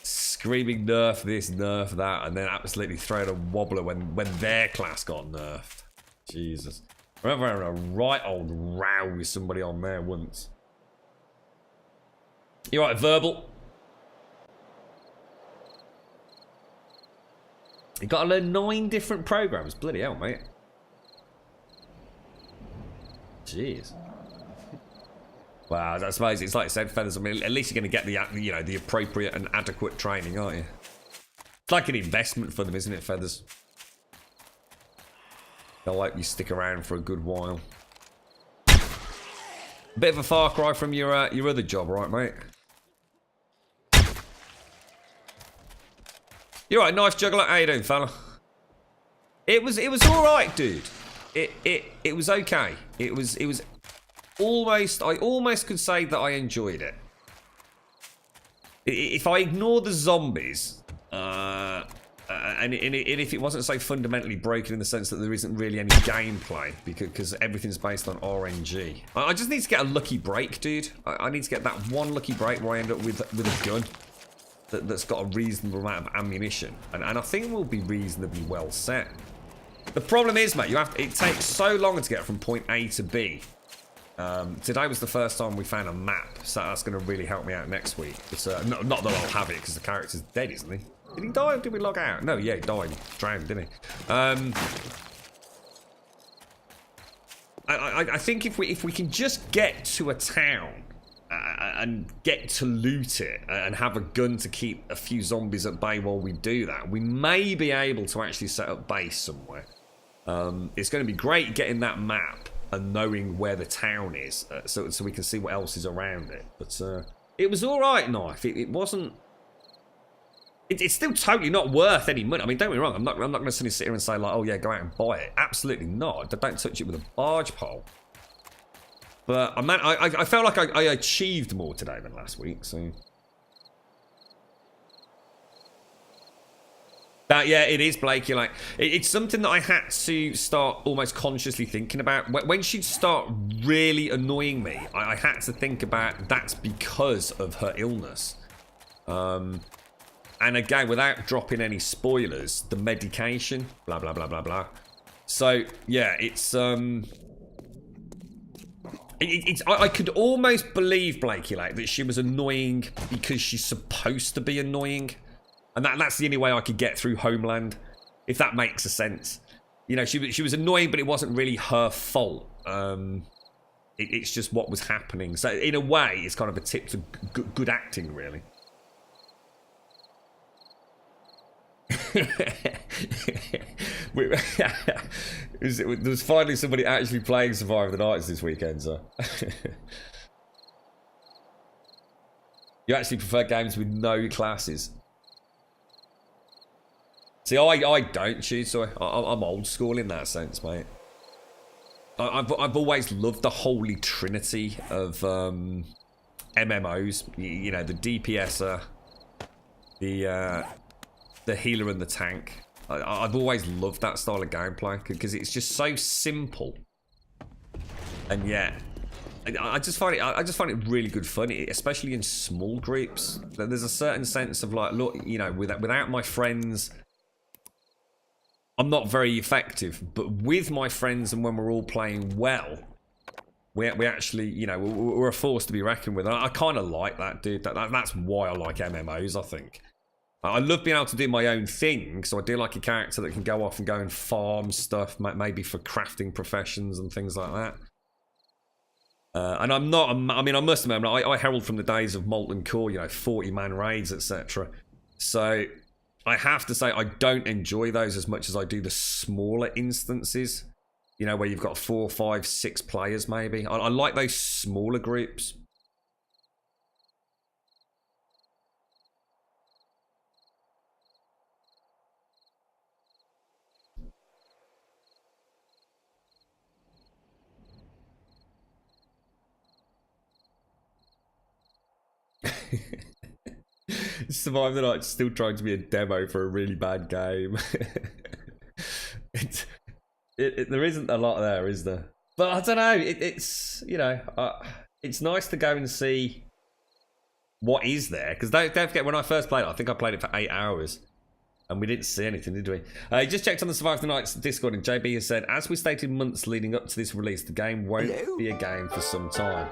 Screaming nerf this, nerf that, and then absolutely throwing a wobbler when their class got nerfed. Jesus. I remember having a right old row with somebody on there once. You right, verbal? You got to learn 9 different programs. Bloody hell, mate. Jeez. Well, I suppose it's like I said, Feathers. I mean, at least you're going to get the the appropriate and adequate training, aren't you? It's like an investment for them, isn't it, Feathers? They'll let you stick around for a good while. Bit of a far cry from your other job, right, mate? You right, knife juggler? How you doing, fella? It was all right, dude. It was okay. It was almost. I almost could say that I enjoyed it. If I ignore the zombies, and if it wasn't so fundamentally broken in the sense that there isn't really any gameplay because everything's based on RNG. I just need to get a lucky break, dude. I need to get that one lucky break where I end up with a gun that's got a reasonable amount of ammunition, and I think we'll be reasonably well set. The problem is, mate, it takes so long to get from point A to B. Today was the first time we found a map, so that's going to really help me out next week. But not that I'll have it because the character's dead, isn't he? Did he die or did we log out? No, yeah, he died. He drowned, didn't he? I think if we can just get to a town and get to loot it and have a gun to keep a few zombies at bay while we do that, we may be able to actually set up base somewhere. It's going to be great getting that map and knowing where the town is, so we can see what else is around it. But it was all right, Knife. It wasn't. It's still totally not worth any money. I mean, don't get me wrong. I'm not going to sit here and say like, oh yeah, go out and buy it. Absolutely not. Don't touch it with a barge pole. But I felt like I achieved more today than last week. So. Yeah, it is, Blake. You're like, it's something that I had to start almost consciously thinking about. When she'd start really annoying me, I had to think about that's because of her illness. And again, without dropping any spoilers, the medication, blah, blah, blah, blah, blah. So, yeah, I could almost believe, Blakey, like, that she was annoying because she's supposed to be annoying. And that's the only way I could get through Homeland, if that makes a sense. You know, she was annoying, but it wasn't really her fault. It's just what was happening. So in a way, it's kind of a tip to good acting, really. There was finally somebody actually playing Survivor the Nights this weekend, so. You actually prefer games with no classes? See, I don't choose, so I'm old school in that sense, mate. I've always loved the holy trinity of MMOs. You know, the DPSer, the healer and the tank. I've always loved that style of gameplay because it's just so simple, and yet I just find it really good fun, especially in small groups. There's a certain sense of like, look, you know, without my friends, I'm not very effective, but with my friends and when we're all playing well, we actually, you know, we're a force to be reckoned with. And I kind of like that, dude. That's why I like MMOs, I think. I love being able to do my own thing, so I do like a character that can go off and go and farm stuff, maybe for crafting professions and things like that. And I'm not, I mean, I must admit, I herald from the days of Molten Core, you know, 40-man raids, etc. So I have to say I don't enjoy those as much as I do the smaller instances, you know, where you've got 4, 5, 6 players maybe. I like those smaller groups. Survive the Night still trying to be a demo for a really bad game. There isn't a lot there, is there? But I don't know. It's you know, it's nice to go and see what is there, because don't forget, when I first played it, I think I played it for 8 hours. And we didn't see anything, did we? Just checked on the Survive the Night's Discord, and JB has said, as we stated months leading up to this release, the game won't be a game for some time.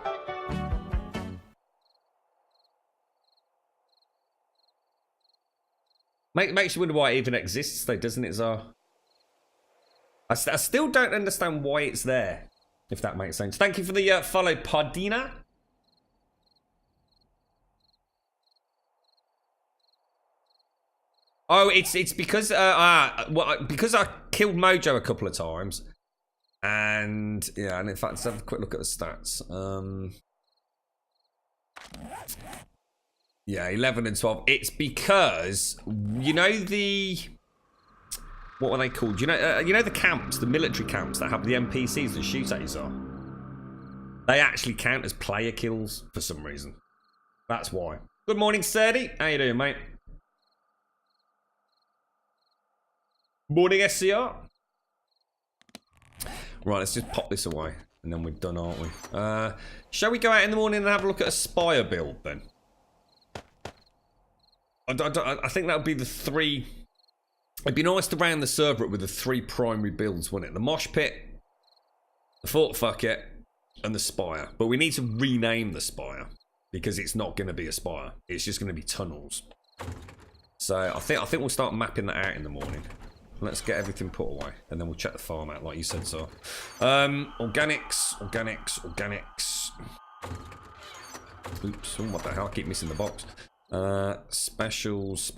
Makes you wonder why it even exists, though, doesn't it, Zar? I still don't understand why it's there, if that makes sense. Thank you for the follow, Podina. Oh, it's because because I killed Mojo a couple of times, and yeah, and in fact, let's have a quick look at the stats. Yeah, 11 and 12. It's because you know what were they called? You know the camps, the military camps that have the NPCs that shoot at you on. They actually count as player kills for some reason. That's why. Good morning, Serdy. How you doing, mate? Morning, SCR. Right, let's just pop this away, and then we're done, aren't we? Shall we go out in the morning and have a look at a Spire build, then? I think that would be the 3... It'd be nice to round the server up with the 3 primary builds, wouldn't it? The Mosh Pit, the Fort Fuck It, and the Spire. But we need to rename the Spire, because it's not going to be a Spire. It's just going to be tunnels. So I think we'll start mapping that out in the morning. Let's get everything put away, and then we'll check the farm out, like you said, so. Organics. Oops, oh, what the hell? I keep missing the box. Specials.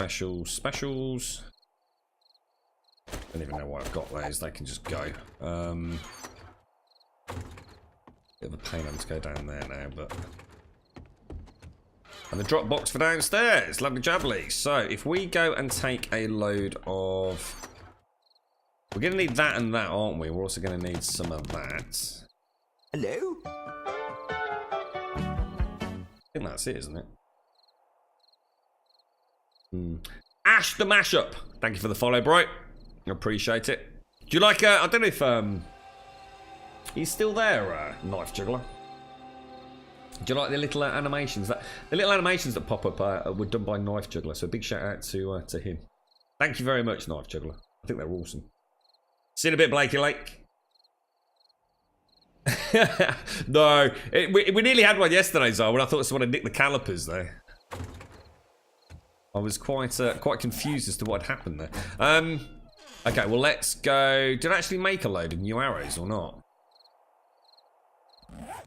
Don't even know why I've got those. They can just go. Bit of a pain having to go down there now, but. And the drop box for downstairs. Lovely jubbly. So, if we go and take a load of. We're going to need that and that, aren't we? We're also going to need some of that. Hello? I think that's it, isn't it? Ash the Mashup. Thank you for the follow, bro. I appreciate it. Do you like, I don't know if, he's still there, Knife Juggler. Do you like the little animations? The little animations that pop up were done by Knife Juggler, so a big shout out to him. Thank you very much, Knife Juggler. I think they're awesome. See you in a bit, Blakey Lake. No, we nearly had one yesterday, Zara, when I thought someone had nicked the calipers there. I was quite confused as to what had happened there. Okay, well, let's go. Did I actually make a load of new arrows or not?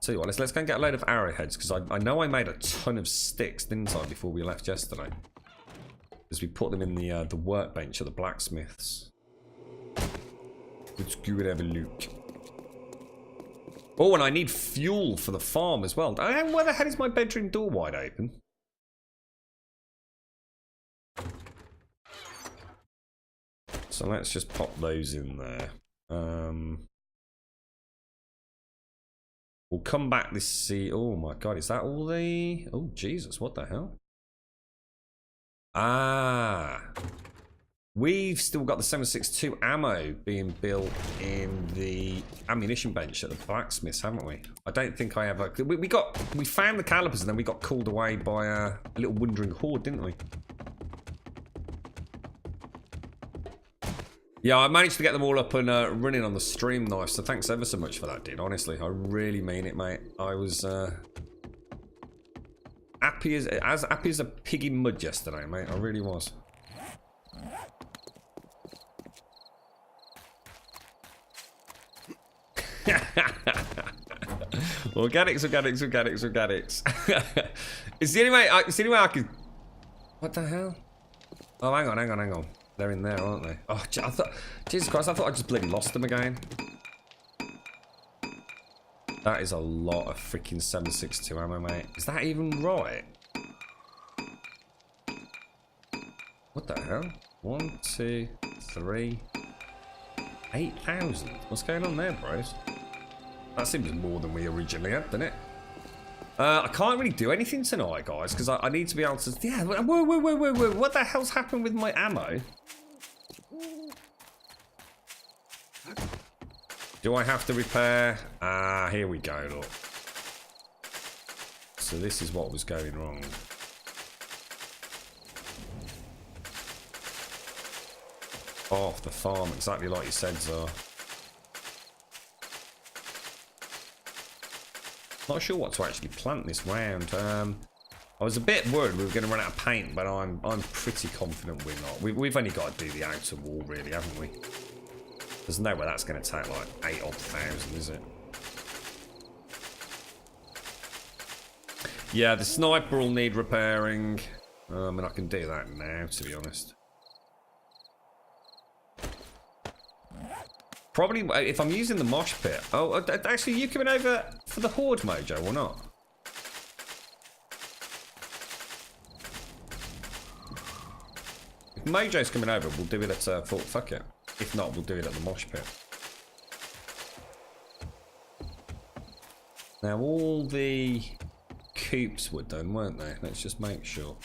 Tell you what, let's go and get a load of arrowheads, because I know I made a ton of sticks, didn't I, before we left yesterday? Because we put them in the workbench at the blacksmiths. Let's go and have a look. Oh, and I need fuel for the farm as well. Why the hell is my bedroom door wide open? So let's just pop those in there. We'll come back this sea. Oh my god, is that all the... Oh Jesus, what the hell? Ah. We've still got the 7.62 ammo being built in the ammunition bench at the blacksmiths, haven't we? I don't think I ever... We found the calipers and then we got called away by a little wandering horde, didn't we? Yeah, I managed to get them all up and running on the stream, Knife, so thanks ever so much for that, dude. Honestly, I really mean it, mate. I was happy as happy as a pig in mud yesterday, mate. I really was. Organics. It's the only way I could... What the hell? Oh, hang on. They're in there, aren't they? Oh, I thought... Jesus Christ, I thought I just bloody lost them again. That is a lot of freaking 7.62 ammo, mate. Is that even right? What the hell? 1, 2, 3... 8,000? What's going on there, bros? That seems more than we originally had, doesn't it? I can't really do anything tonight, guys, because I need to be able to... Yeah, whoa. What the hell's happened with my ammo? Do I have to repair? Ah, here we go, look. So this is what was going wrong. Off the farm, exactly like you said, Zar. Not sure what to actually plant this round. I was a bit worried we were going to run out of paint, but I'm pretty confident we're not. We've only got to do the outer wall, really, haven't we? There's no way that's going to take like 8,000, is it? Yeah, the sniper will need repairing. And I can do that now, to be honest. Probably, if I'm using the mosh pit. Oh, actually, you coming over for the horde mojo or not? If mojo's coming over, we'll do it at fuck it. If not, we'll do it at the mosh pit. Now, all the coops were done, weren't they? Let's just make sure.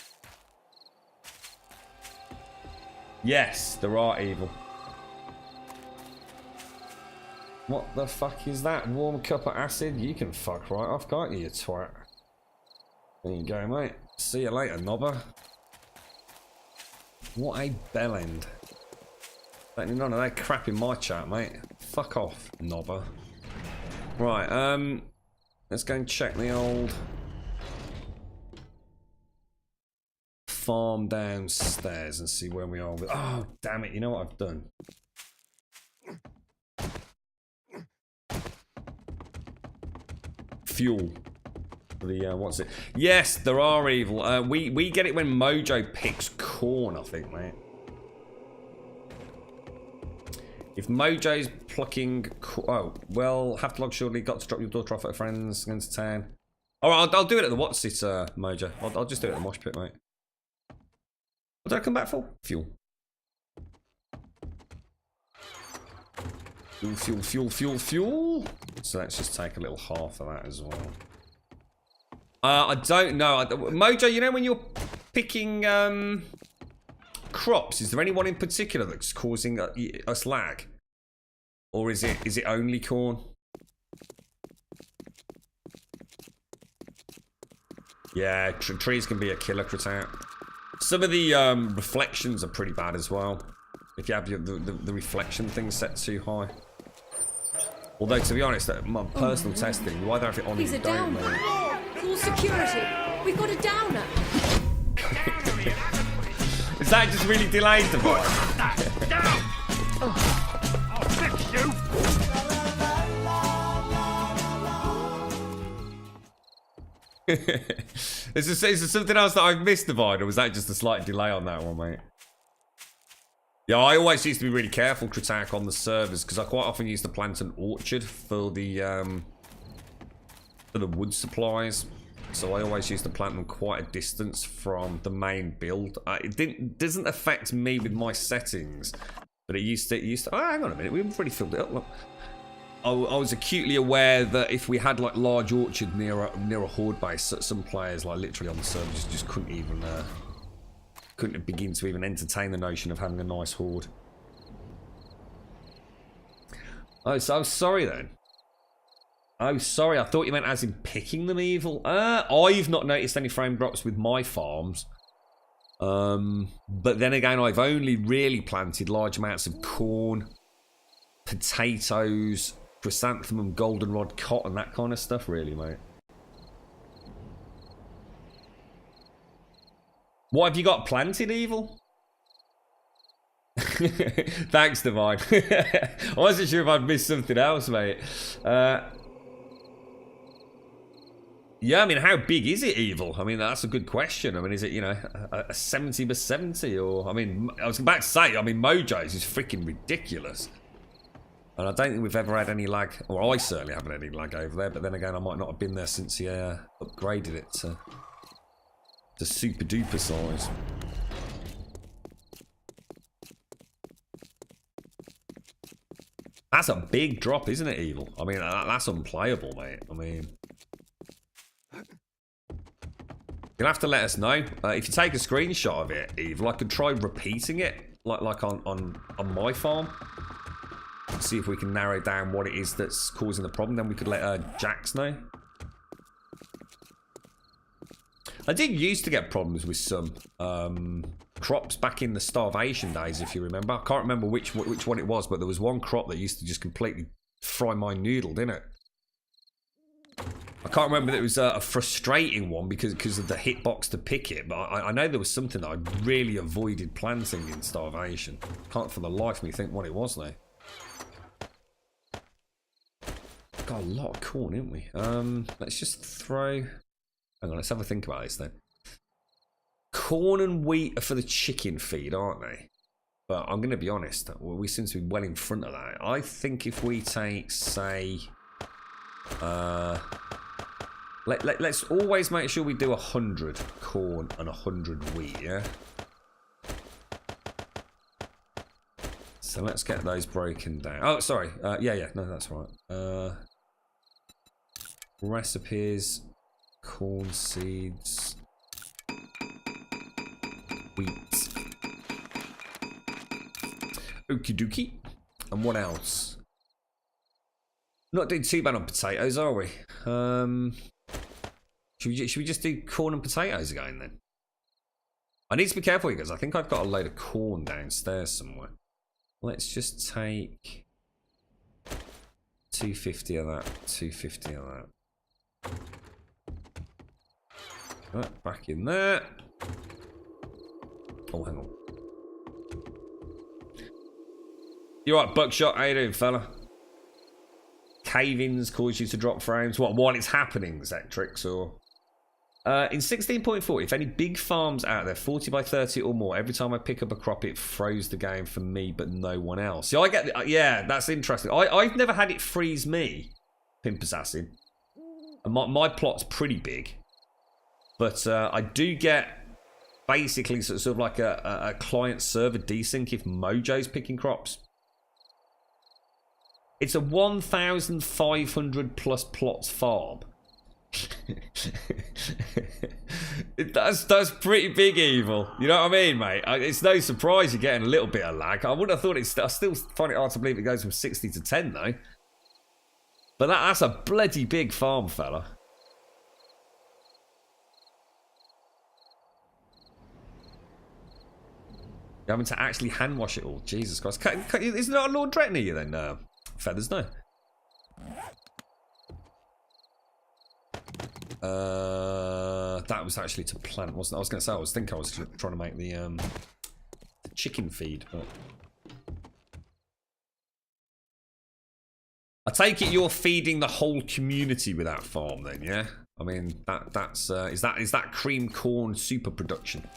Yes, there are evil. What the fuck is that? Warm cup of acid? You can fuck right off, can't you, you twat? There you go, mate. See you later, knobber. What a bellend. Don't need none of that crap in my chat, mate. Fuck off, knobber. Right, let's go and check the old farm downstairs and see where we are with... Oh, damn it, you know what I've done? Fuel. The, what's it? Yes, there are evil. We get it when Mojo picks corn, I think, mate. If Mojo's plucking... Oh, well, have to log shortly. Got to drop your daughter off at a friend's going to town. Alright, I'll do it at the what's it, Mojo. I'll just do it at the mosh pit, mate. What did I come back for? Fuel. Fuel. So let's just take a little half of that as well. I don't know. Mojo, you know when you're picking crops, is there anyone in particular that's causing us lag? Or is it only corn? Yeah, trees can be a killer, Critout. Some of the reflections are pretty bad as well. If you have the reflection thing set too high. Although, to be honest, my personal testing, you either have it on or you don't. Call security. We've got a downer. Is that just really delayed the vibe? I'll fix you. Is there something else that I've missed, Divide, or was that just a slight delay on that one, mate? Yeah, I always used to be really careful, Critak, on the servers, because I quite often used to plant an orchard for the wood supplies. So I always used to plant them quite a distance from the main build. It doesn't affect me with my settings, but it used to. Oh, hang on a minute, we've already filled it up. Look. I was acutely aware that if we had like large orchard near a horde base, some players like literally on the servers just couldn't even couldn't begin to even entertain the notion of having a nice horde. Oh, so I'm sorry then. Oh, sorry, I thought you meant as in picking them evil. I've not noticed any frame drops with my farms. But then again, I've only really planted large amounts of corn, potatoes, chrysanthemum, goldenrod, cotton, that kind of stuff, really, mate. What have you got planted, evil? Thanks, Divine. I wasn't sure if I'd missed something else, mate. Yeah, I mean, how big is it, evil? I mean, that's a good question. I mean, is it, you know, a 70 by 70? Or, I mean, I was about to say, I mean, Mojo's is freaking ridiculous. And I don't think we've ever had any lag, or I certainly haven't had any lag over there, but then again, I might not have been there since he upgraded it to super duper size. That's a big drop, isn't it, evil? I mean, that's unplayable, mate. I mean... You'll have to let us know. If you take a screenshot of it, Evil, I could try repeating it, like on my farm. See if we can narrow down what it is that's causing the problem. Then we could let Jax know. I did used to get problems with some crops back in the starvation days, if you remember. I can't remember which one it was, but there was one crop that used to just completely fry my noodle, didn't it? I can't remember that it was a frustrating one because of the hitbox to pick it, but I know there was something that I really avoided planting in starvation. Can't for the life of me think what it was though. Got a lot of corn, didn't we? Let's just throw... Hang on, let's have a think about this then. Corn and wheat are for the chicken feed, aren't they? But I'm going to be honest, we seem to be well in front of that. I think if we take, say... Let's always make sure we do 100 corn and 100 wheat, yeah? So let's get those broken down. Oh, sorry. Yeah, no, that's right. Recipes, corn seeds, wheat. Okie dokie. And what else? Not doing too bad on potatoes, are we? Should we just do corn and potatoes again then? I need to be careful because I think I've got a load of corn downstairs somewhere. Let's just take 250 of that, 250 of that. Right, back in there. Oh, hang on. You right, Buckshot? How you doing, fella? Cave-ins cause you to drop frames. What, while it's happening, is that tricks or... in 16.4, if any big farms out there, 40 by 30 or more, every time I pick up a crop, it froze the game for me, but no one else. See, I get... yeah, that's interesting. I've never had it freeze me, Pimp Assassin. And my plot's pretty big. But I do get basically sort of like a client-server desync if Mojo's picking crops. It's a 1,500 plus plots farm. that's pretty big, Evil. You know what I mean, mate? It's no surprise you're getting a little bit of lag. I would have thought I still find it hard to believe it goes from 60 to 10 though. But that's a bloody big farm, fella. You're having to actually hand wash it all. Jesus Christ. Isn't that a Lord Drett near you then? Feathers, no. That was actually to plant, wasn't it? I was going to say, I was trying to make the chicken feed, but... I take it you're feeding the whole community with that farm then, yeah? I mean, that's is that cream corn super production?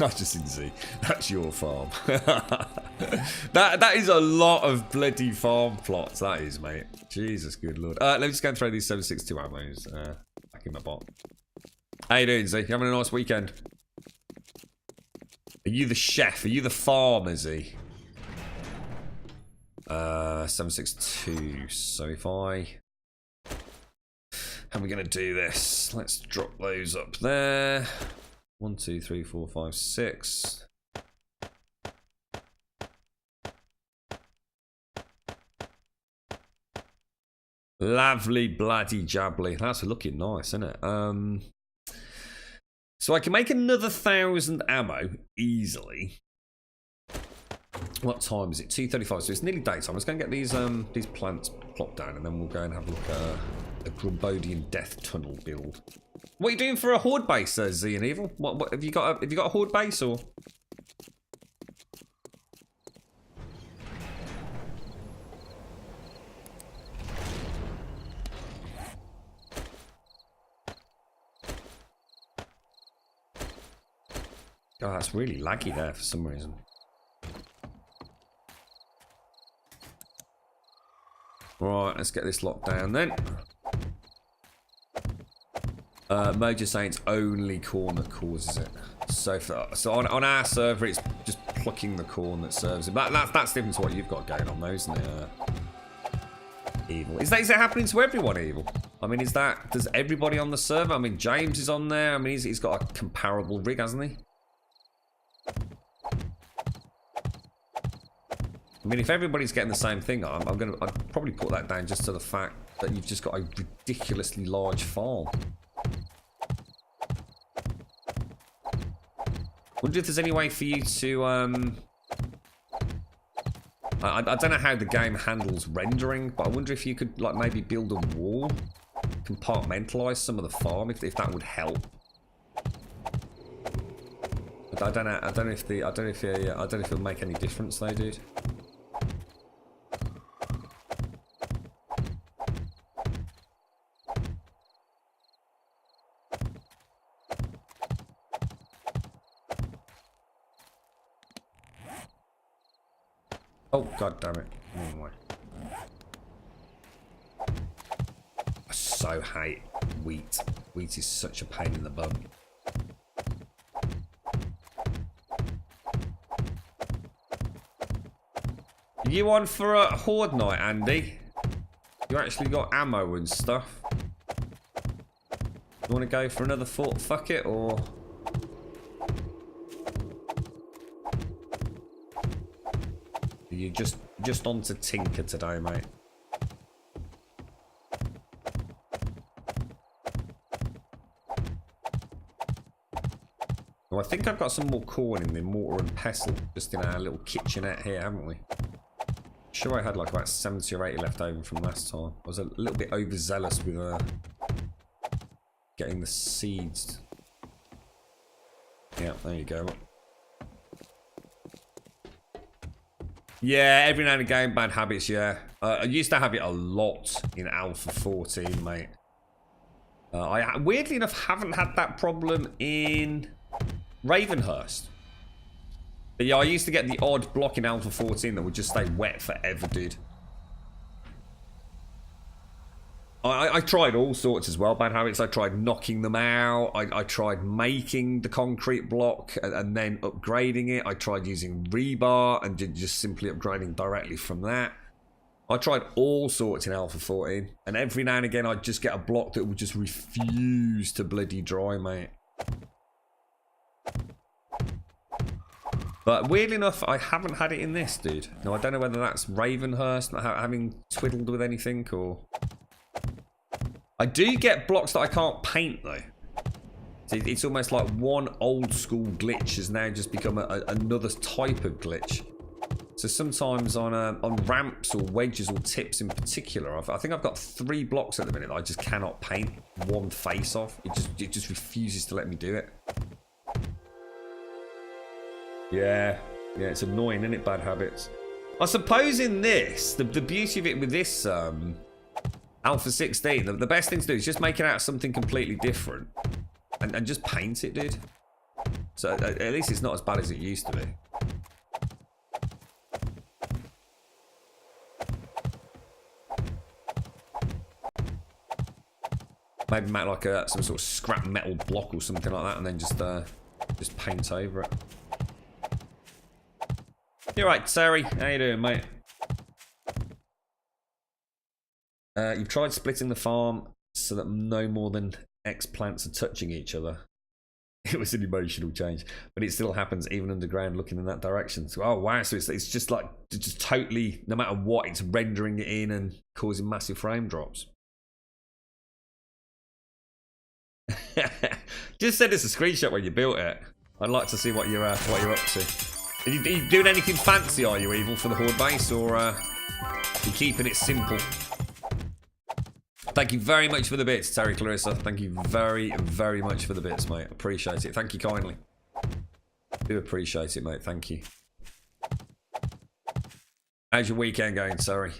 I just didn't see. That's your farm. that is a lot of bloody farm plots, that is, mate. Jesus, good lord. Let me just go and throw these 762 ammos back in my bot. How you doing, Z? You having a nice weekend? Are you the chef? Are you the farmer, Z? 762. So if I... How are we going to do this? Let's drop those up there. 1, 2, 3, 4, 5, 6. Lovely bloody jabbly. That's looking nice, isn't it? So I can make another 1,000 ammo easily. What time is it? 2:35. So it's nearly daytime. Let's go and get these plants plopped down, and then we'll go and have a look at a Grumbodian death tunnel build. What are you doing for a horde base, Z and Evil? What have you got? Have you got a horde base or? Oh, that's really laggy there for some reason. Right, let's get this locked down then. Mojo saying it's only corn that causes it. So on our server, it's just plucking the corn that serves it. That's different to what you've got going on, though, isn't it? Evil. Is it happening to everyone, Evil? I mean, does everybody on the server? I mean, James is on there. I mean, he's got a comparable rig, hasn't he? I mean, if everybody's getting the same thing, I'd probably put that down just to the fact that you've just got a ridiculously large farm. Wonder if there's any way for you to, I don't know how the game handles rendering, but I wonder if you could, like, maybe build a wall, compartmentalize some of the farm, if that would help. I don't know if it'll make any difference though, dude. Oh, god damn it. Wrong way. I so hate wheat. Wheat is such a pain in the bum. You on for a horde night, Andy? You actually got ammo and stuff? You want to go for another fort? Fuck it, or... You just on to tinker today, mate. Well, I think I've got some more corn in the mortar and pestle just in our little kitchenette here, haven't we? Sure, I had like about 70 or 80 left over from last time. I was a little bit overzealous with getting the seeds. Yeah, there you go. Yeah, every now and again, bad habits, yeah. I used to have it a lot in Alpha 14, mate. I, weirdly enough, haven't had that problem in Ravenhearst. But yeah, I used to get the odd block in Alpha 14 that would just stay wet forever, dude. I tried all sorts as well, bad habits. I tried knocking them out. I tried making the concrete block and then upgrading it. I tried using rebar and just simply upgrading directly from that. I tried all sorts in Alpha 14. And every now and again, I'd just get a block that would just refuse to bloody dry, mate. But weirdly enough, I haven't had it in this, dude. Now, I don't know whether that's Ravenhearst not having twiddled with anything or... I do get blocks that I can't paint, though. So it's almost like one old school glitch has now just become another type of glitch. So sometimes on ramps or wedges or tips in particular, I think I've got 3 blocks at the minute that I just cannot paint one face off. It just refuses to let me do it. Yeah, it's annoying, isn't it? Bad habits. I suppose in this, the beauty of it with this Alpha 16, the best thing to do is just make it out something completely different and just paint it, dude. So at least it's not as bad as it used to be. Maybe make like some sort of scrap metal block or something like that and then just paint over it. You're right, Terry. How you doing, mate? You've tried splitting the farm so that no more than X plants are touching each other. It was an emotional change, but it still happens even underground looking in that direction. So, oh wow, so it's just like, just totally, no matter what, it's rendering it in and causing massive frame drops. Just send us a screenshot when you built it. I'd like to see what you're up to. Are you doing anything fancy, are you, Evil, for the Horde base, or you keeping it simple? Thank you very much for the bits, Terry Clarissa. Thank you very, very much for the bits, mate. Appreciate it. Thank you kindly. Do appreciate it, mate. Thank you. How's your weekend going, Terry?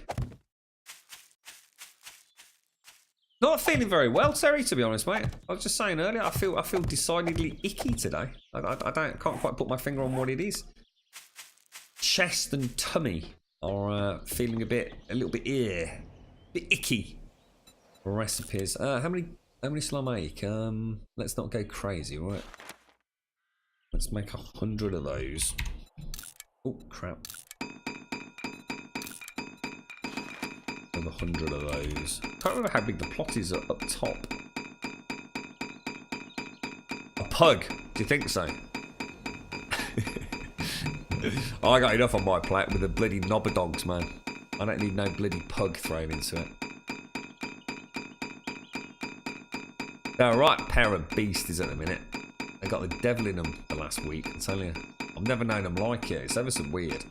Not feeling very well, Terry, to be honest, mate. I was just saying earlier, I feel decidedly icky today. I can't quite put my finger on what it is. Chest and tummy are feeling a little bit icky. Recipes. How many shall I make? Let's not go crazy, right? Let's make 100 of those. Oh crap! Another 100 of those. Can't remember how big the plot is up top. A pug? Do you think so? I got enough on my plate with the bloody knobber dogs, man. I don't need no bloody pug thrown into it. They're a right pair of beasties at the minute. They got the devil in them the last week, I tell you. I've never known them like it. It's ever so weird.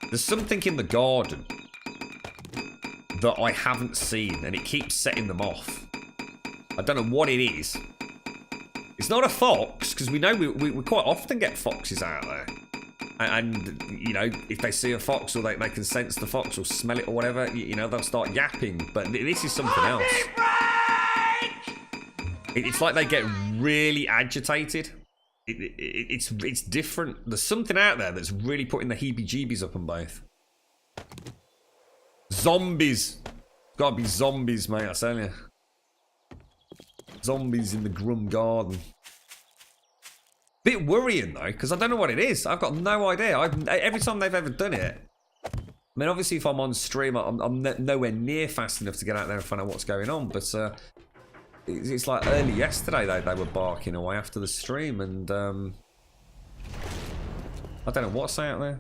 There's something in the garden that I haven't seen, and it keeps setting them off. I don't know what it is. It's not a fox, because we know we quite often get foxes out there. And, you know, if they see a fox or they can sense the fox or smell it or whatever, you know, they'll start yapping. But this is something else. It's like they get really agitated. It's different. There's something out there that's really putting the heebie-jeebies up them both. Zombies. Gotta be zombies, mate, I tell you. Zombies in the Grum Garden. Bit worrying though, because I don't know what it is. I've got no idea. Every time they've ever done it, I mean, obviously if I'm on stream, I'm nowhere near fast enough to get out there and find out what's going on. But it's like early yesterday they were barking away after the stream, and I don't know what's out there.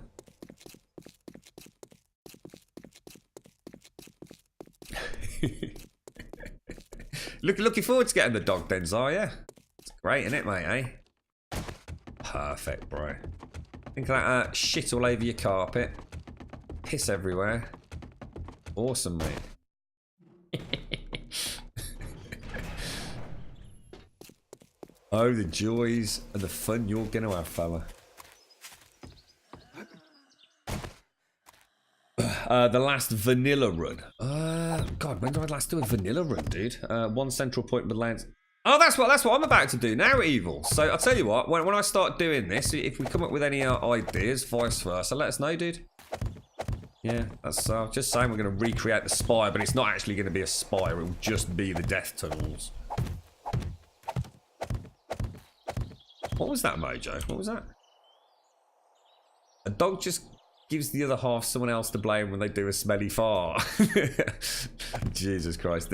Looking forward to getting the dog dens, are you? It's great, isn't it, mate, eh? Perfect, bro. Think of that shit all over your carpet. Piss everywhere. Awesome, mate. Oh, the joys and the fun you're going to have, fella. The last vanilla run. God, when did I last do a vanilla run, dude? One central point with lands. Oh, that's what I'm about to do now, Evil. So I'll tell you what. When I start doing this, if we come up with any ideas, vice versa, let us know, dude. Yeah, that's just saying we're going to recreate the spire, but it's not actually going to be a spire. It will just be the death tunnels. What was that, Mojo? What was that? A dog just gives the other half someone else to blame when they do a smelly fart. Jesus Christ.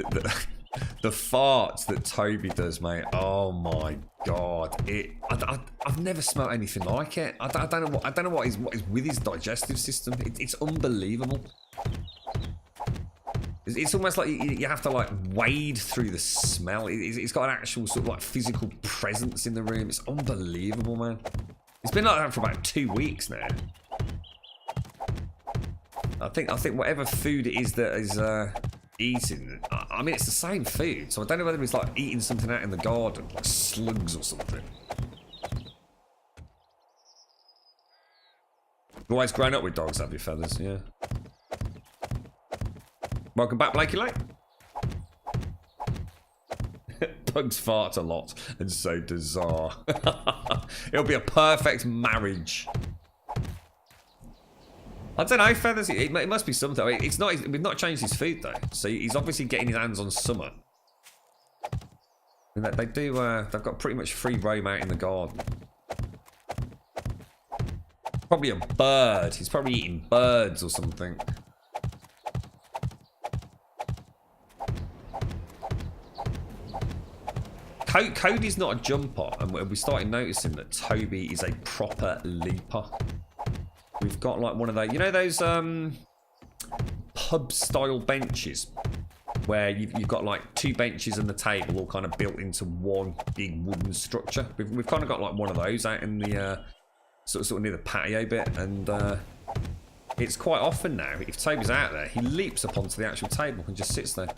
The farts that Toby does, mate. Oh my god. I've never smelled anything like it. I don't know what is with his digestive system. It's unbelievable. It's almost like you have to like wade through the smell. It's got an actual sort of like physical presence in the room. It's unbelievable, man. It's been like that for about 2 weeks now. I think whatever food it is that is eating, I mean, it's the same food, so I don't know whether it's like eating something out in the garden, like slugs or something. You've always grown up with dogs, have you, fellas? Yeah. Welcome back, Blakey Lake. Dogs fart a lot, and so does Czar. It'll be a perfect marriage. I don't know, Feathers. It must be something. It's not. We've not changed his food though, so he's obviously getting his hands on summer. And they do. They've got pretty much free roam out in the garden. Probably a bird. He's probably eating birds or something. Cody's not a jumper, and we started noticing that Toby is a proper leaper. We've got like one of those, you know, those pub-style benches where you've got like 2 benches and the table all kind of built into one big wooden structure. We've kind of got like one of those out in the sort of near the patio bit, and it's quite often now, if Toby's out there, he leaps up onto the actual table and just sits there.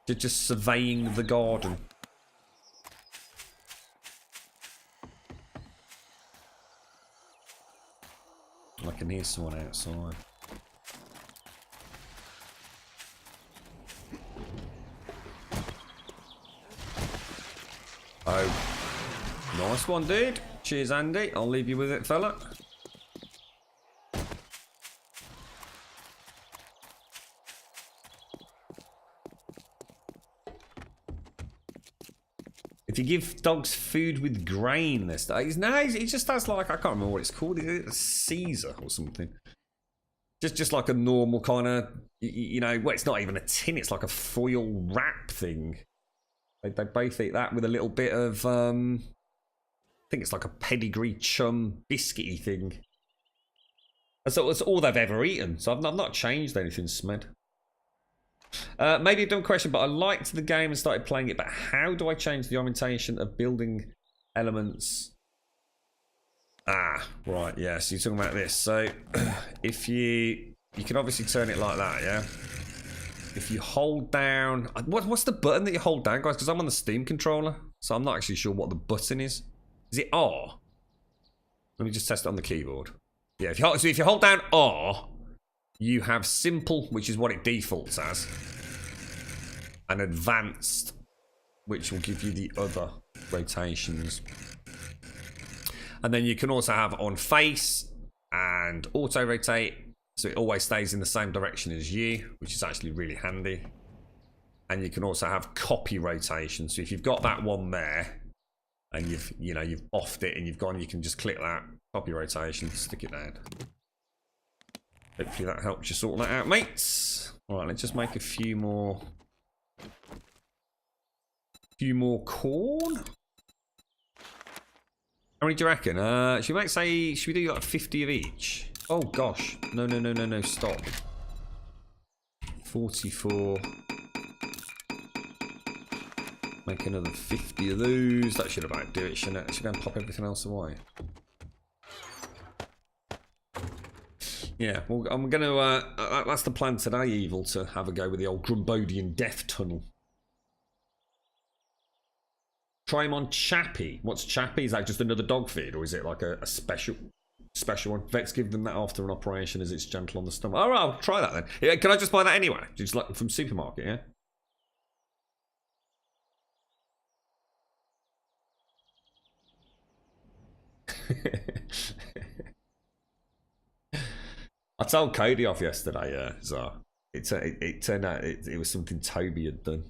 Just surveying the garden. I can hear someone outside. Oh, nice one, dude. Cheers, Andy. I'll leave you with it, fella. If you give dogs food with grain, he just has like, I can't remember what it's called. It's Caesar or something. Just like a normal kind of, well, it's not even a tin, it's like a foil wrap thing. They both eat that with a little bit of, I think it's like a pedigree chum biscuity thing. That's all they've ever eaten, so I've not changed anything, Smed. Maybe a dumb question, but I liked the game and started playing it, but how do I change the orientation of building elements? Ah, right, yeah, so you're talking about this. So, if you can obviously turn it like that, yeah? If you hold down... What's the button that you hold down, guys? Because I'm on the Steam controller, so I'm not actually sure what the button is. Is it R? Let me just test it on the keyboard. Yeah, if you hold down R, you have simple, which is what it defaults as, and advanced, which will give you the other rotations. And then you can also have on face and auto rotate, so it always stays in the same direction as you, which is actually really handy. And you can also have copy rotation, so if you've got that one there and you've offed it and you've gone, you can just click that copy rotation, stick it down. Hopefully that helps you sort that out, mates. All right, let's just make a few more corn. How many do you reckon? Should we do like 50 of each? Oh gosh, no, stop. 44. Make another 50 of those. That should about do it, shouldn't it? Should go and pop everything else away. Yeah, well, I'm gonna. That's the plan today, Evil, to have a go with the old Grumbodian Death Tunnel. Try him on Chappie. What's Chappie? Is that just another dog feed, or is it like a special one? Vets give them that after an operation as it's gentle on the stomach. All right, I'll try that then. Yeah, can I just buy that anywhere? Just like from supermarket, yeah? I told Cody off yesterday, so it turned out it was something Toby had done.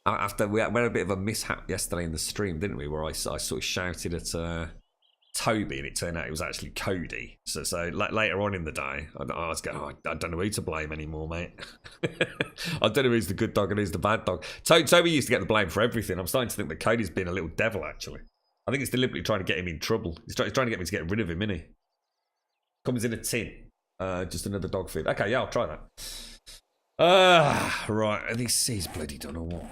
After we had a bit of a mishap yesterday in the stream, didn't we? Where I sort of shouted at Toby, and it turned out it was actually Cody. So later on in the day, I was going, I don't know who to blame anymore, mate. I don't know who's the good dog and who's the bad dog. Toby used to get the blame for everything. I'm starting to think that Cody's been a little devil, actually. I think it's deliberately trying to get him in trouble. He's trying to get me to get rid of him, isn't he? Comes in a tin. Just another dog feed. Okay, yeah, I'll try that. Right. Are these seeds bloody done or what?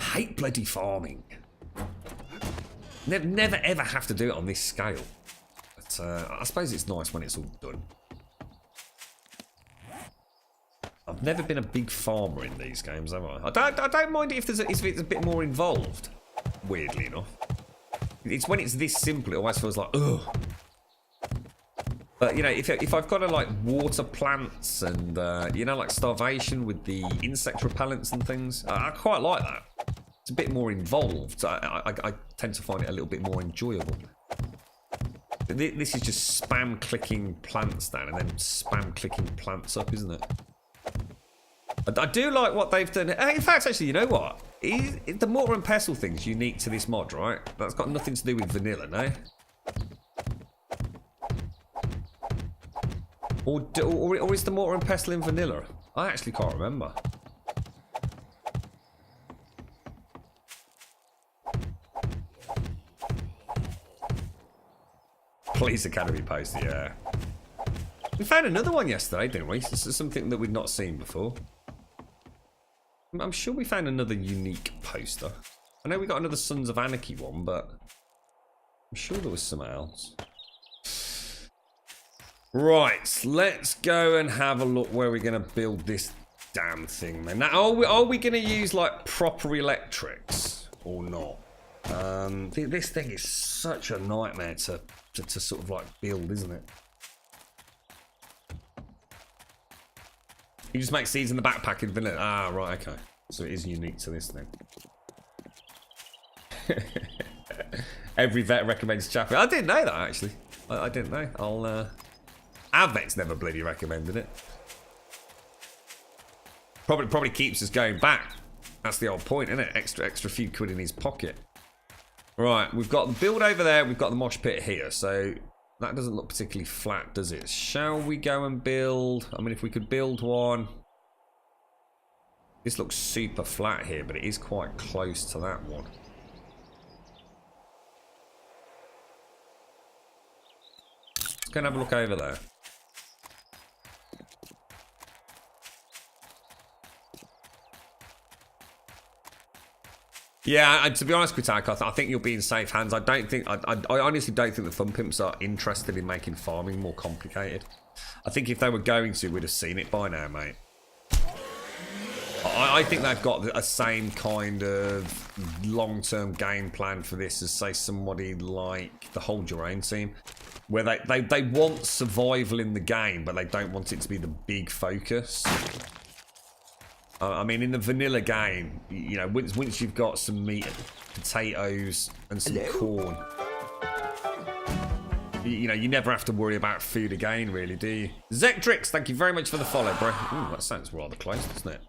Hate bloody farming. Never ever have to do it on this scale. But I suppose it's nice when it's all done. I've never been a big farmer in these games, have I? I don't mind it if it's a bit more involved. Weirdly enough. It's when it's this simple, it always feels like, ugh. But, if I've got to, like, water plants and, like starvation with the insect repellents and things, I quite like that. It's a bit more involved. I tend to find it a little bit more enjoyable. This is just spam clicking plants down and then spam clicking plants up, isn't it? I do like what they've done. In fact, actually, you know what? The mortar and pestle thing's unique to this mod, right? That's got nothing to do with vanilla, no? Or is the mortar and pestle in vanilla? I actually can't remember. Police Academy poster, yeah. We found another one yesterday, didn't we? This is something that we'd not seen before. I'm sure we found another unique poster. I know we got another Sons of Anarchy one, but I'm sure there was something else. Right, let's go and have a look where we're going to build this damn thing, man. Now, are we going to use, like, proper electrics or not? This thing is such a nightmare to sort of, like, build, isn't it? You just make seeds in the backpack in vanilla. Ah, right, okay. So it is unique to this thing. Every vet recommends Chappie. I didn't know that, actually. I didn't know. Our vet's never bloody recommended it. Probably keeps us going back. That's the old point, isn't it? Extra few quid in his pocket. Right, we've got the build over there. We've got the mosh pit here. So That doesn't look particularly flat, does it? Shall we go and build? I mean, if we could build one. This looks super flat here, but it is quite close to that one. Let's go and have a look over there. Yeah, and to be honest, Kritak, I think you'll be in safe hands. I honestly don't think the Fun Pimps are interested in making farming more complicated. I think if they were going to, we'd have seen it by now, mate. I think they've got a same kind of long-term game plan for this as, say, somebody like the Hold Your Own team, where they want survival in the game, but they don't want it to be the big focus. I mean, in the vanilla game, you know, once you've got some meat, potatoes, and some corn, you know, you never have to worry about food again, really, do you? Zectrix, thank you very much for the follow, bro. Ooh, that sounds rather close, doesn't it?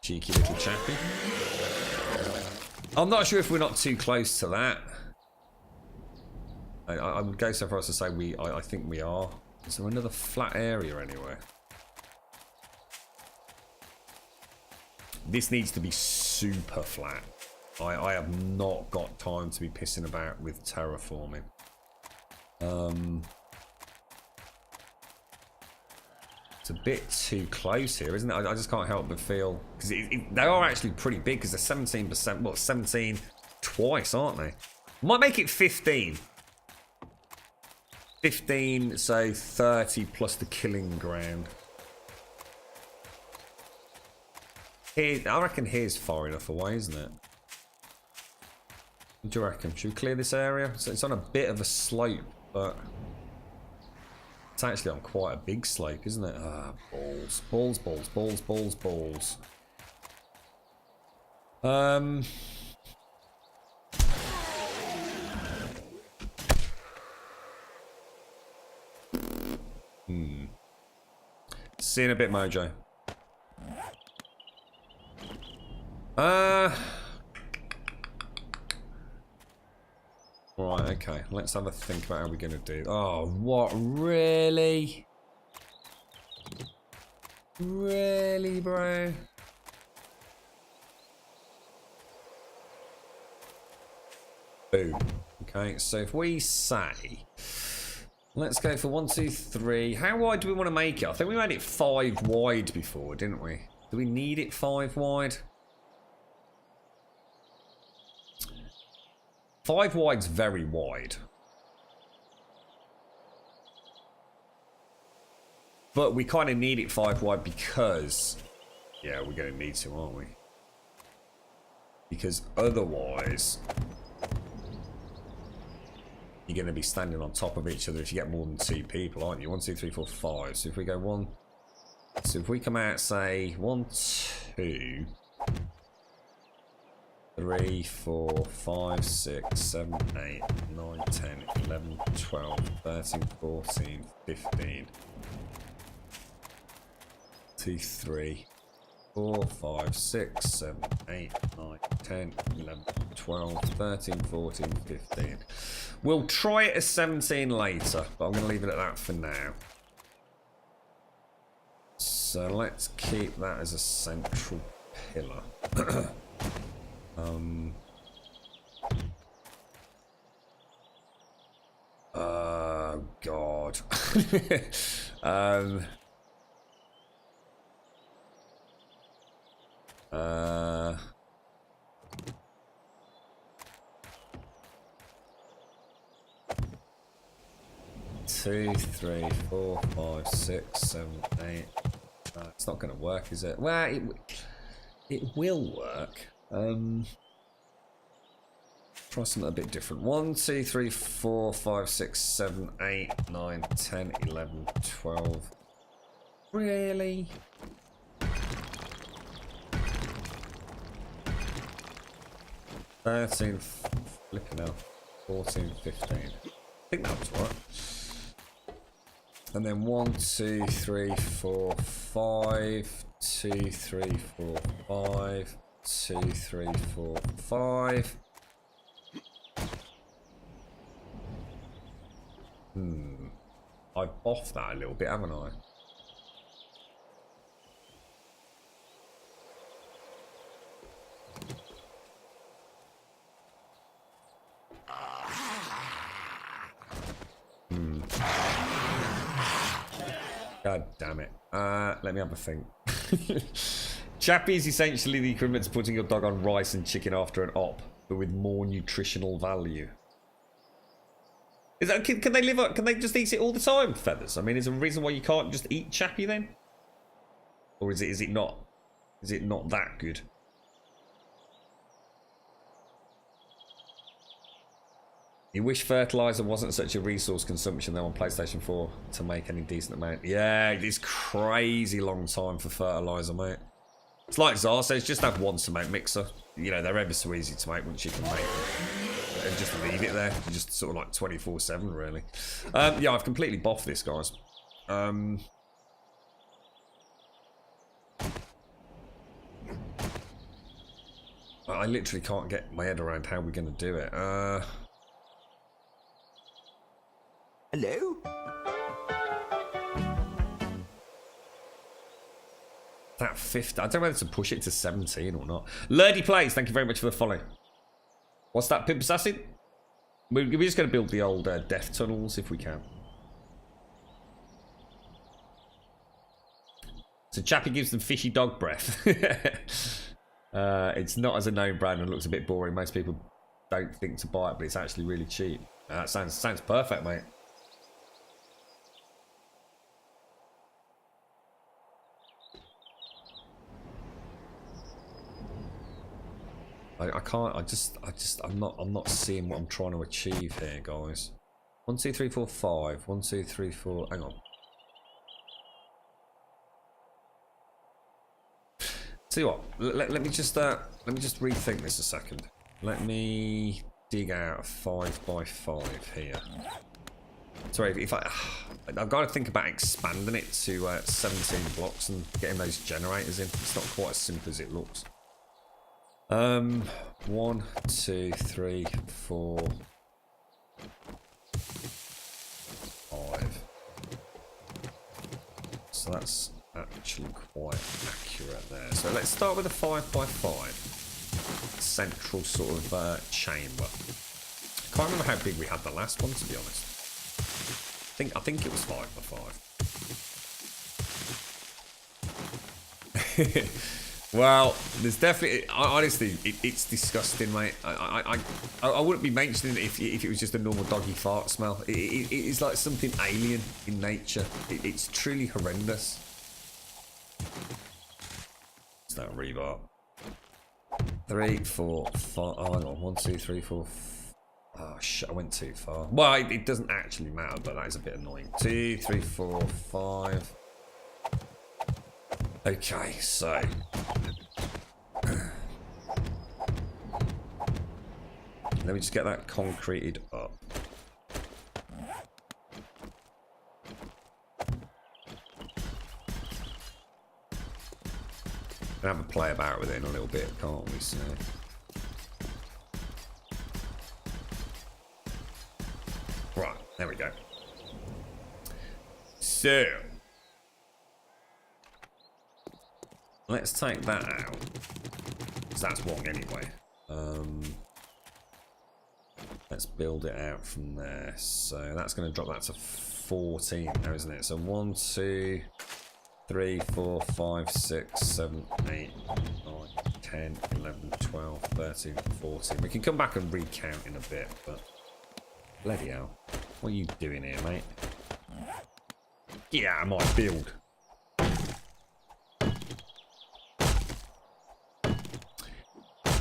Cheeky little chappy. I'm not sure if we're not too close to that. I would go so far as to say I think we are. Is there another flat area anywhere? This needs to be super flat. I have not got time to be pissing about with terraforming. It's a bit too close here, isn't it? I just can't help but feel... Because they are actually pretty big, because they're 17%... Well, 17 twice, aren't they? Might make it 15. 15, so 30 plus the killing ground. Here, I reckon here's far enough away, isn't it? What do you reckon? Should we clear this area? So it's on a bit of a slope, but it's actually on quite a big slope, isn't it? Ah, balls. Balls, balls, balls, balls, balls. See you in a bit, Mojo. Right, okay. Let's have a think about how we're going to do. Oh, what? Really? Really, bro? Boom. Okay, so if we say... Let's go for 1, 2, 3. How wide do we want to make it? I think we made it 5 wide before, didn't we? Do we need it 5 wide? 5 wide's very wide. But we kind of need it 5 wide because... Yeah, we're going to need to, aren't we? Because otherwise... You're going to be standing on top of each other if you get more than 2 people, aren't you? 1, 2, 3, 4, 5. So if we go 1... So if we come out, say, 1, 2... 3, 4, 5, 6, 7, 8, 9, 10, 11, 12, 13, 14, 15. 2, 3, 4, 5, 6, 7, 8, 9, 10, 11, 12, 13, 14, 15. We'll try it as 17 later, but I'm going to leave it at that for now. So let's keep that as a central pillar. God. 2, 3, 4, 5, 6, 7, 8. It's not going to work, is it? Well, it will work. Try something a bit different. 1, 2, 3, 4, 5, 6, 7, 8, 9, 10, 11, 12. Really? Thirteen, flipping out. 14, 15. I think that was right. And then 1, 2, 3, 4, 5. 2, 3, 4, 5. 2, 3, 4, 5. I've off that a little bit, haven't I? God damn it. Let me have a think. Chappy is essentially the equivalent to putting your dog on rice and chicken after an op, but with more nutritional value. Is that, can they live up? Can they just eat it all the time, Feathers? I mean, is there a reason why you can't just eat Chappy then? Or is it not? Is it not that good? You wish fertilizer wasn't such a resource consumption though on PlayStation 4 to make any decent amount. Yeah, it's crazy long time for fertilizer, mate. It's like Zar says, just have one cement mixer. You know, they're ever so easy to make once you can make them. And just leave it there. Just sort of like 24/7, really. Yeah, I've completely boffed this, guys. I literally can't get my head around how we're going to do it. Hello? That 50, I don't know whether to push it to 17 or not. Lurdy Plays, thank you very much for the follow. What's that, Pimp Assassin? We're just going to build the old death tunnels if we can. So Chappy gives them fishy dog breath. It's not as a known brand and looks a bit boring. Most people don't think to buy it, but it's actually really cheap. That sounds perfect, mate. I can't. I'm not seeing what I'm trying to achieve here, guys. 1, 2, 3, 4, 5. 1, 2, 3, 4. Hang on. See what? Let me just rethink this a second. Let me dig out a 5x5 here. Sorry, if I've got to think about expanding it to 17 blocks and getting those generators in. It's not quite as simple as it looks. 1, 2, 3, 4, 5. So that's actually quite accurate there. So let's start with a 5x5 central sort of chamber. I can't remember how big we had the last one, to be honest. I think it was 5x5. Well, there's definitely, honestly, it's disgusting, mate. I wouldn't be mentioning it if it was just a normal doggy fart smell. It is like something alien in nature. It's truly horrendous. It's that rebar. 3, 4, 5. Oh, hang on. 1, 2, 3, 4. Oh shit! I went too far. Well, it doesn't actually matter, but that is a bit annoying. 2, 3, 4, 5. Okay, so let me just get that concreted up. We'll have a play about with it in a little bit, can't we? So right, there we go. So let's take that out, because that's wrong anyway. Let's build it out from there. So that's going to drop that to 14 now, isn't it? So 1, 2, 3, 4, 5, 6, 7, 8, 9, 10, 11, 12, 13, 14. We can come back and recount in a bit, but bloody hell. What are you doing here, mate? Get out of my build.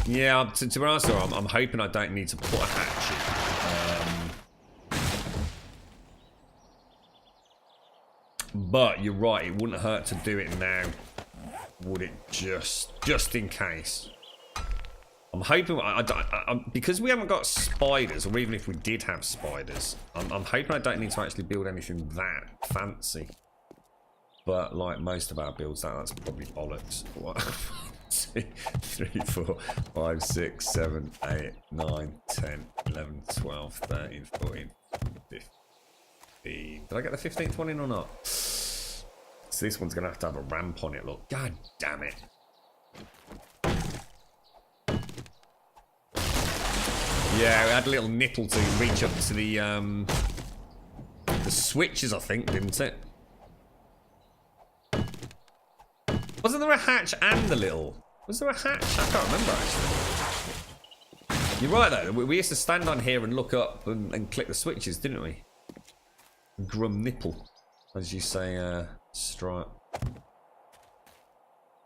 Yeah, to be honest, I'm hoping I don't need to put a hatchet. But you're right, it wouldn't hurt to do it now, would it? Just in case. I'm hoping, because we haven't got spiders, or even if we did have spiders, I'm hoping I don't need to actually build anything that fancy. But like most of our builds, that's probably bollocks. 2, 3, 4, 5, 6, 7, 8, 9, 10, 11, 12, 13, 14, 15. Did I get the 15th one in or not? So this one's going to have a ramp on it, look. God damn it. Yeah, it had a little nipple to reach up to the switches, I think, didn't it? Wasn't there a hatch and a little... Was there a hatch? I can't remember, actually. You're right, though. We used to stand on here and look up and click the switches, didn't we? Grum nipple, as you say, Stripe.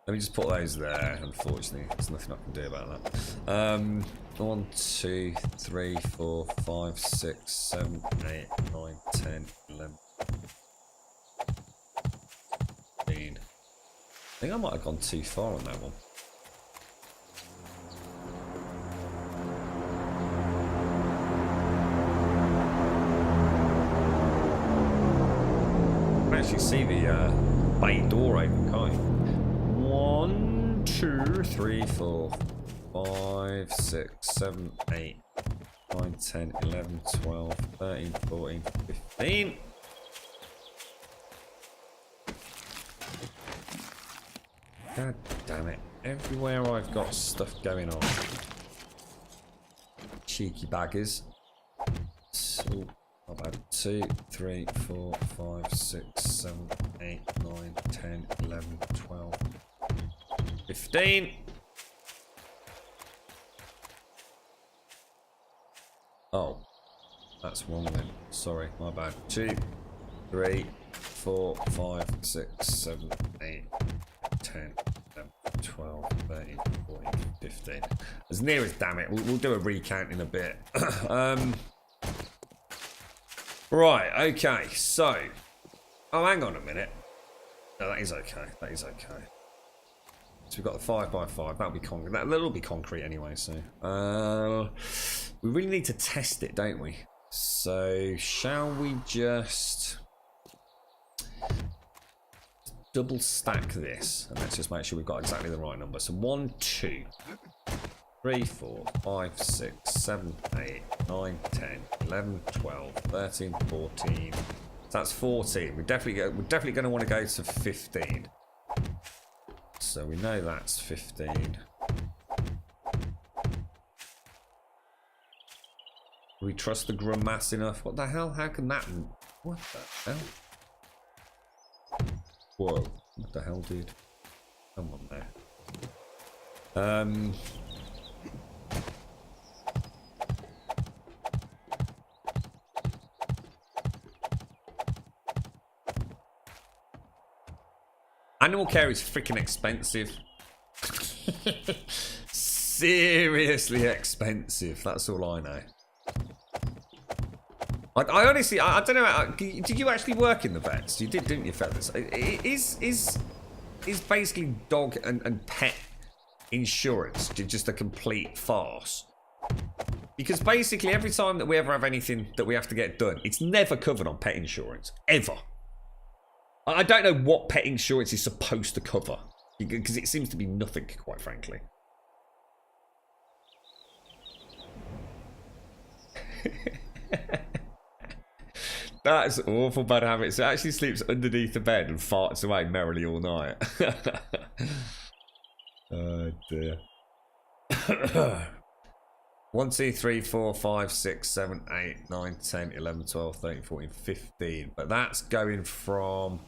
Let me just put those there. Unfortunately, there's nothing I can do about that. 1, 2, 3, 4, 5, 6, 7, 8, 9, 10, 11, 15. I think I might have gone too far on that one. I can actually see the bay door open, can't you? 1, 2, 3, 4, 5, 6, 7, 8, 9, 10, 11, 12, 13, 14, 15. God damn it. Everywhere I've got stuff going on. Cheeky baggers. So, about 2, 3, 4, 5, 6, 7, 8, 9, 10, 11, 12, 15. Oh. That's wrong then. Sorry, my bad. 2, 3, 4, 5, 6, 7, 8, 10, 11, 12, 13, 14, 15. As near as damn it. We'll do a recount in a bit. Right, okay, so. Oh, hang on a minute. No, that is okay. That is okay. So we've got the 5x5. That'll be concrete. That'll be concrete anyway, so. We really need to test it, don't we? So, shall we just double stack this? And let's just make sure we've got exactly the right number. So 1, 2, 3, 4, 5, 6, 7, 8, 9, 10, 11, 12, 13, 14. So that's 14. We're definitely going to want to go to 15. So we know that's 15. Do we trust the grum mass enough? What the hell? How can that... What the hell? Whoa. What the hell, dude? Come on there. Animal care is freaking expensive. Seriously expensive. That's all I know. I honestly, I don't know. Did you actually work in the vets? You did, didn't you, fellas? Is basically dog and pet insurance just a complete farce? Because basically every time that we ever have anything that we have to get done, it's never covered on pet insurance. Ever. I don't know what pet insurance is supposed to cover. Because it seems to be nothing, quite frankly. That's awful bad habit. So it actually sleeps underneath the bed and farts away merrily all night. Oh dear. 1, 2, 3, 4, 5, 6, 7, 8, 9, 10, 11, 12, 13, 14, 15. But that's going from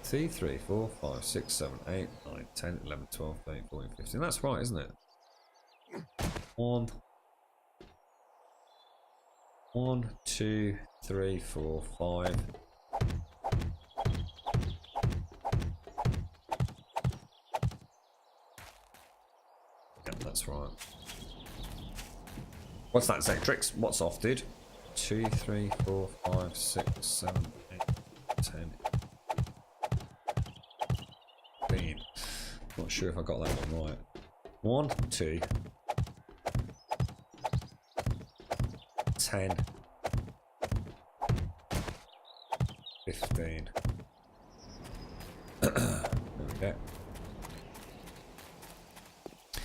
2, 3, 4, 5, 6, 7, 8, 9, 10, 11, 12, 13, 14, 15. That's right, isn't it? 1, 2, 3, 4, 5. Yep, that's right. What's that, Zectrix? What's off, dude? 2, 3, 4, 5, 6, 7, 8, 10. 15. Not sure if I got that one right. 1, 2. 10, 15. There we go.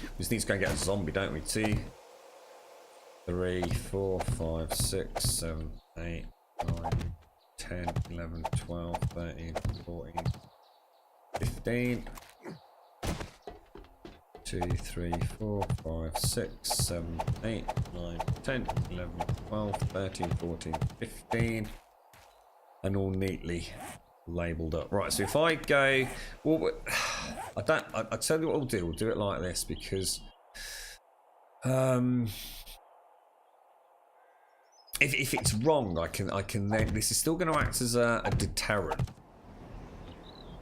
We just need to go and get a zombie, don't we? 2, 3, 4, 5, 6, 7, 8, 9, 10, 11, 12, 13, 14, 15. 2, 3, 4, 5, 6, 7, 8, 9, 10, 11, 12, 13, 14, 15. And all neatly labelled up. Right, so if I go... Well, I tell you what we'll do. We'll do it like this because... If it's wrong, I can then... This is still going to act as a deterrent.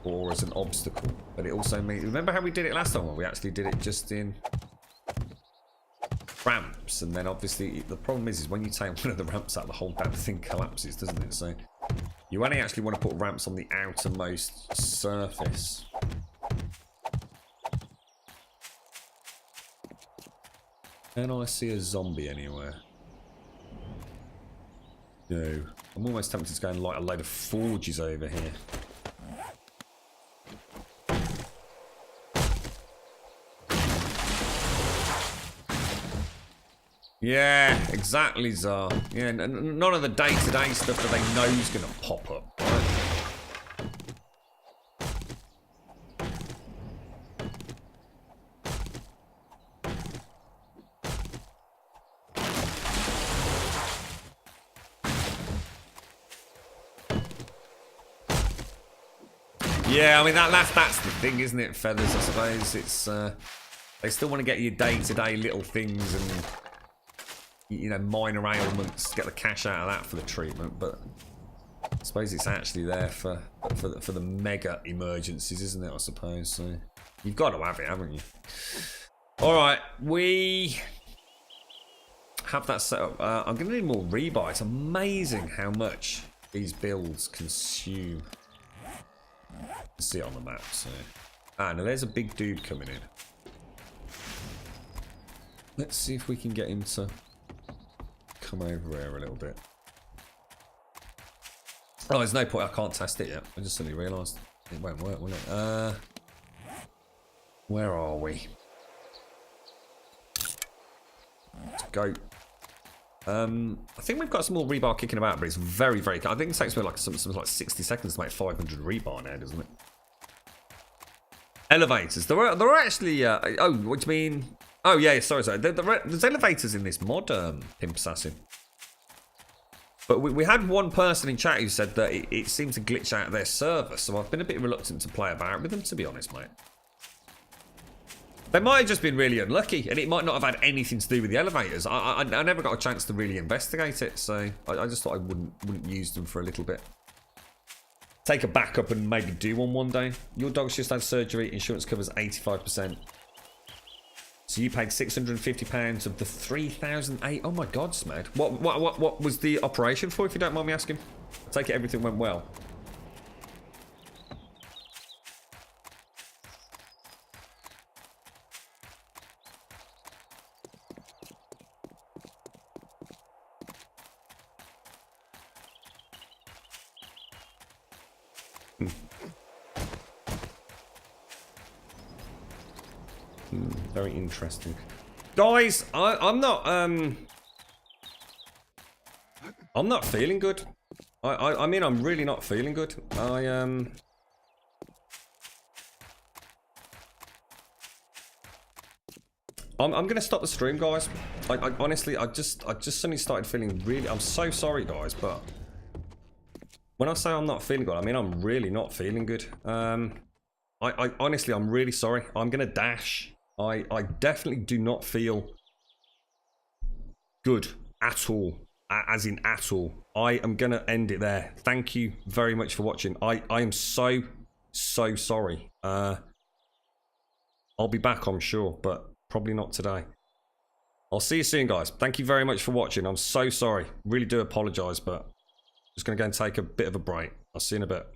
Or as an obstacle. But it also means... Remember how we did it last time? When we actually did it just in... ramps. And then obviously the problem is when you take one of the ramps out, the whole damn thing collapses, doesn't it? So... You only actually want to put ramps on the outermost surface. Can I see a zombie anywhere? No. I'm almost tempted to go and light a load of forges over here. Yeah, exactly, Zar. Yeah, none of the day-to-day stuff that they know is going to pop up, right? Yeah, I mean, that's the thing, isn't it, Feathers, I suppose. It's, they still want to get your day-to-day little things and... You know, minor ailments, get the cash out of that for the treatment, but I suppose it's actually there for the mega emergencies, isn't it? I suppose so. You've got to have it, haven't you? All right, we have that set up. I'm going to need more rebar. It's amazing how much these builds consume. You can see it on the map. So, now there's a big dude coming in. Let's see if we can get him to come over here a little bit. Oh, there's no point. I can't test it yet. I just suddenly realised it won't work, will it? Where are we? Let's go. I think we've got some more rebar kicking about, but it's very, very... I think it takes me like something like 60 seconds to make 500 rebar now, doesn't it? Elevators. There are actually... oh, what do you mean? Oh, yeah, sorry. There's elevators in this mod, Pimp Assassin. But we had one person in chat who said that it seemed to glitch out of their server, so I've been a bit reluctant to play about with them, to be honest, mate. They might have just been really unlucky, and it might not have had anything to do with the elevators. I never got a chance to really investigate it, so I just thought I wouldn't use them for a little bit. Take a backup and maybe do one day. Your dog's just had surgery. Insurance covers 85%. So you paid £650 of the 3,008. Oh my God, Smad. What was the operation for, if you don't mind me asking? I take it everything went well. Very interesting, guys. I'm not feeling good. I mean, I'm really not feeling good. I'm gonna stop the stream, guys. I honestly, I just suddenly started feeling really... I'm so sorry, guys, but when I say I'm not feeling good, I mean I'm really not feeling good. I honestly, I'm really sorry. I'm gonna dash. I definitely do not feel good at all, as in at all. I am gonna end it there. Thank you very much for watching. I am so sorry. I'll be back, I'm sure, but probably not today. I'll see you soon, guys. Thank you very much for watching. I'm so sorry. Really do apologise, but just gonna go and take a bit of a break. I'll see you in a bit.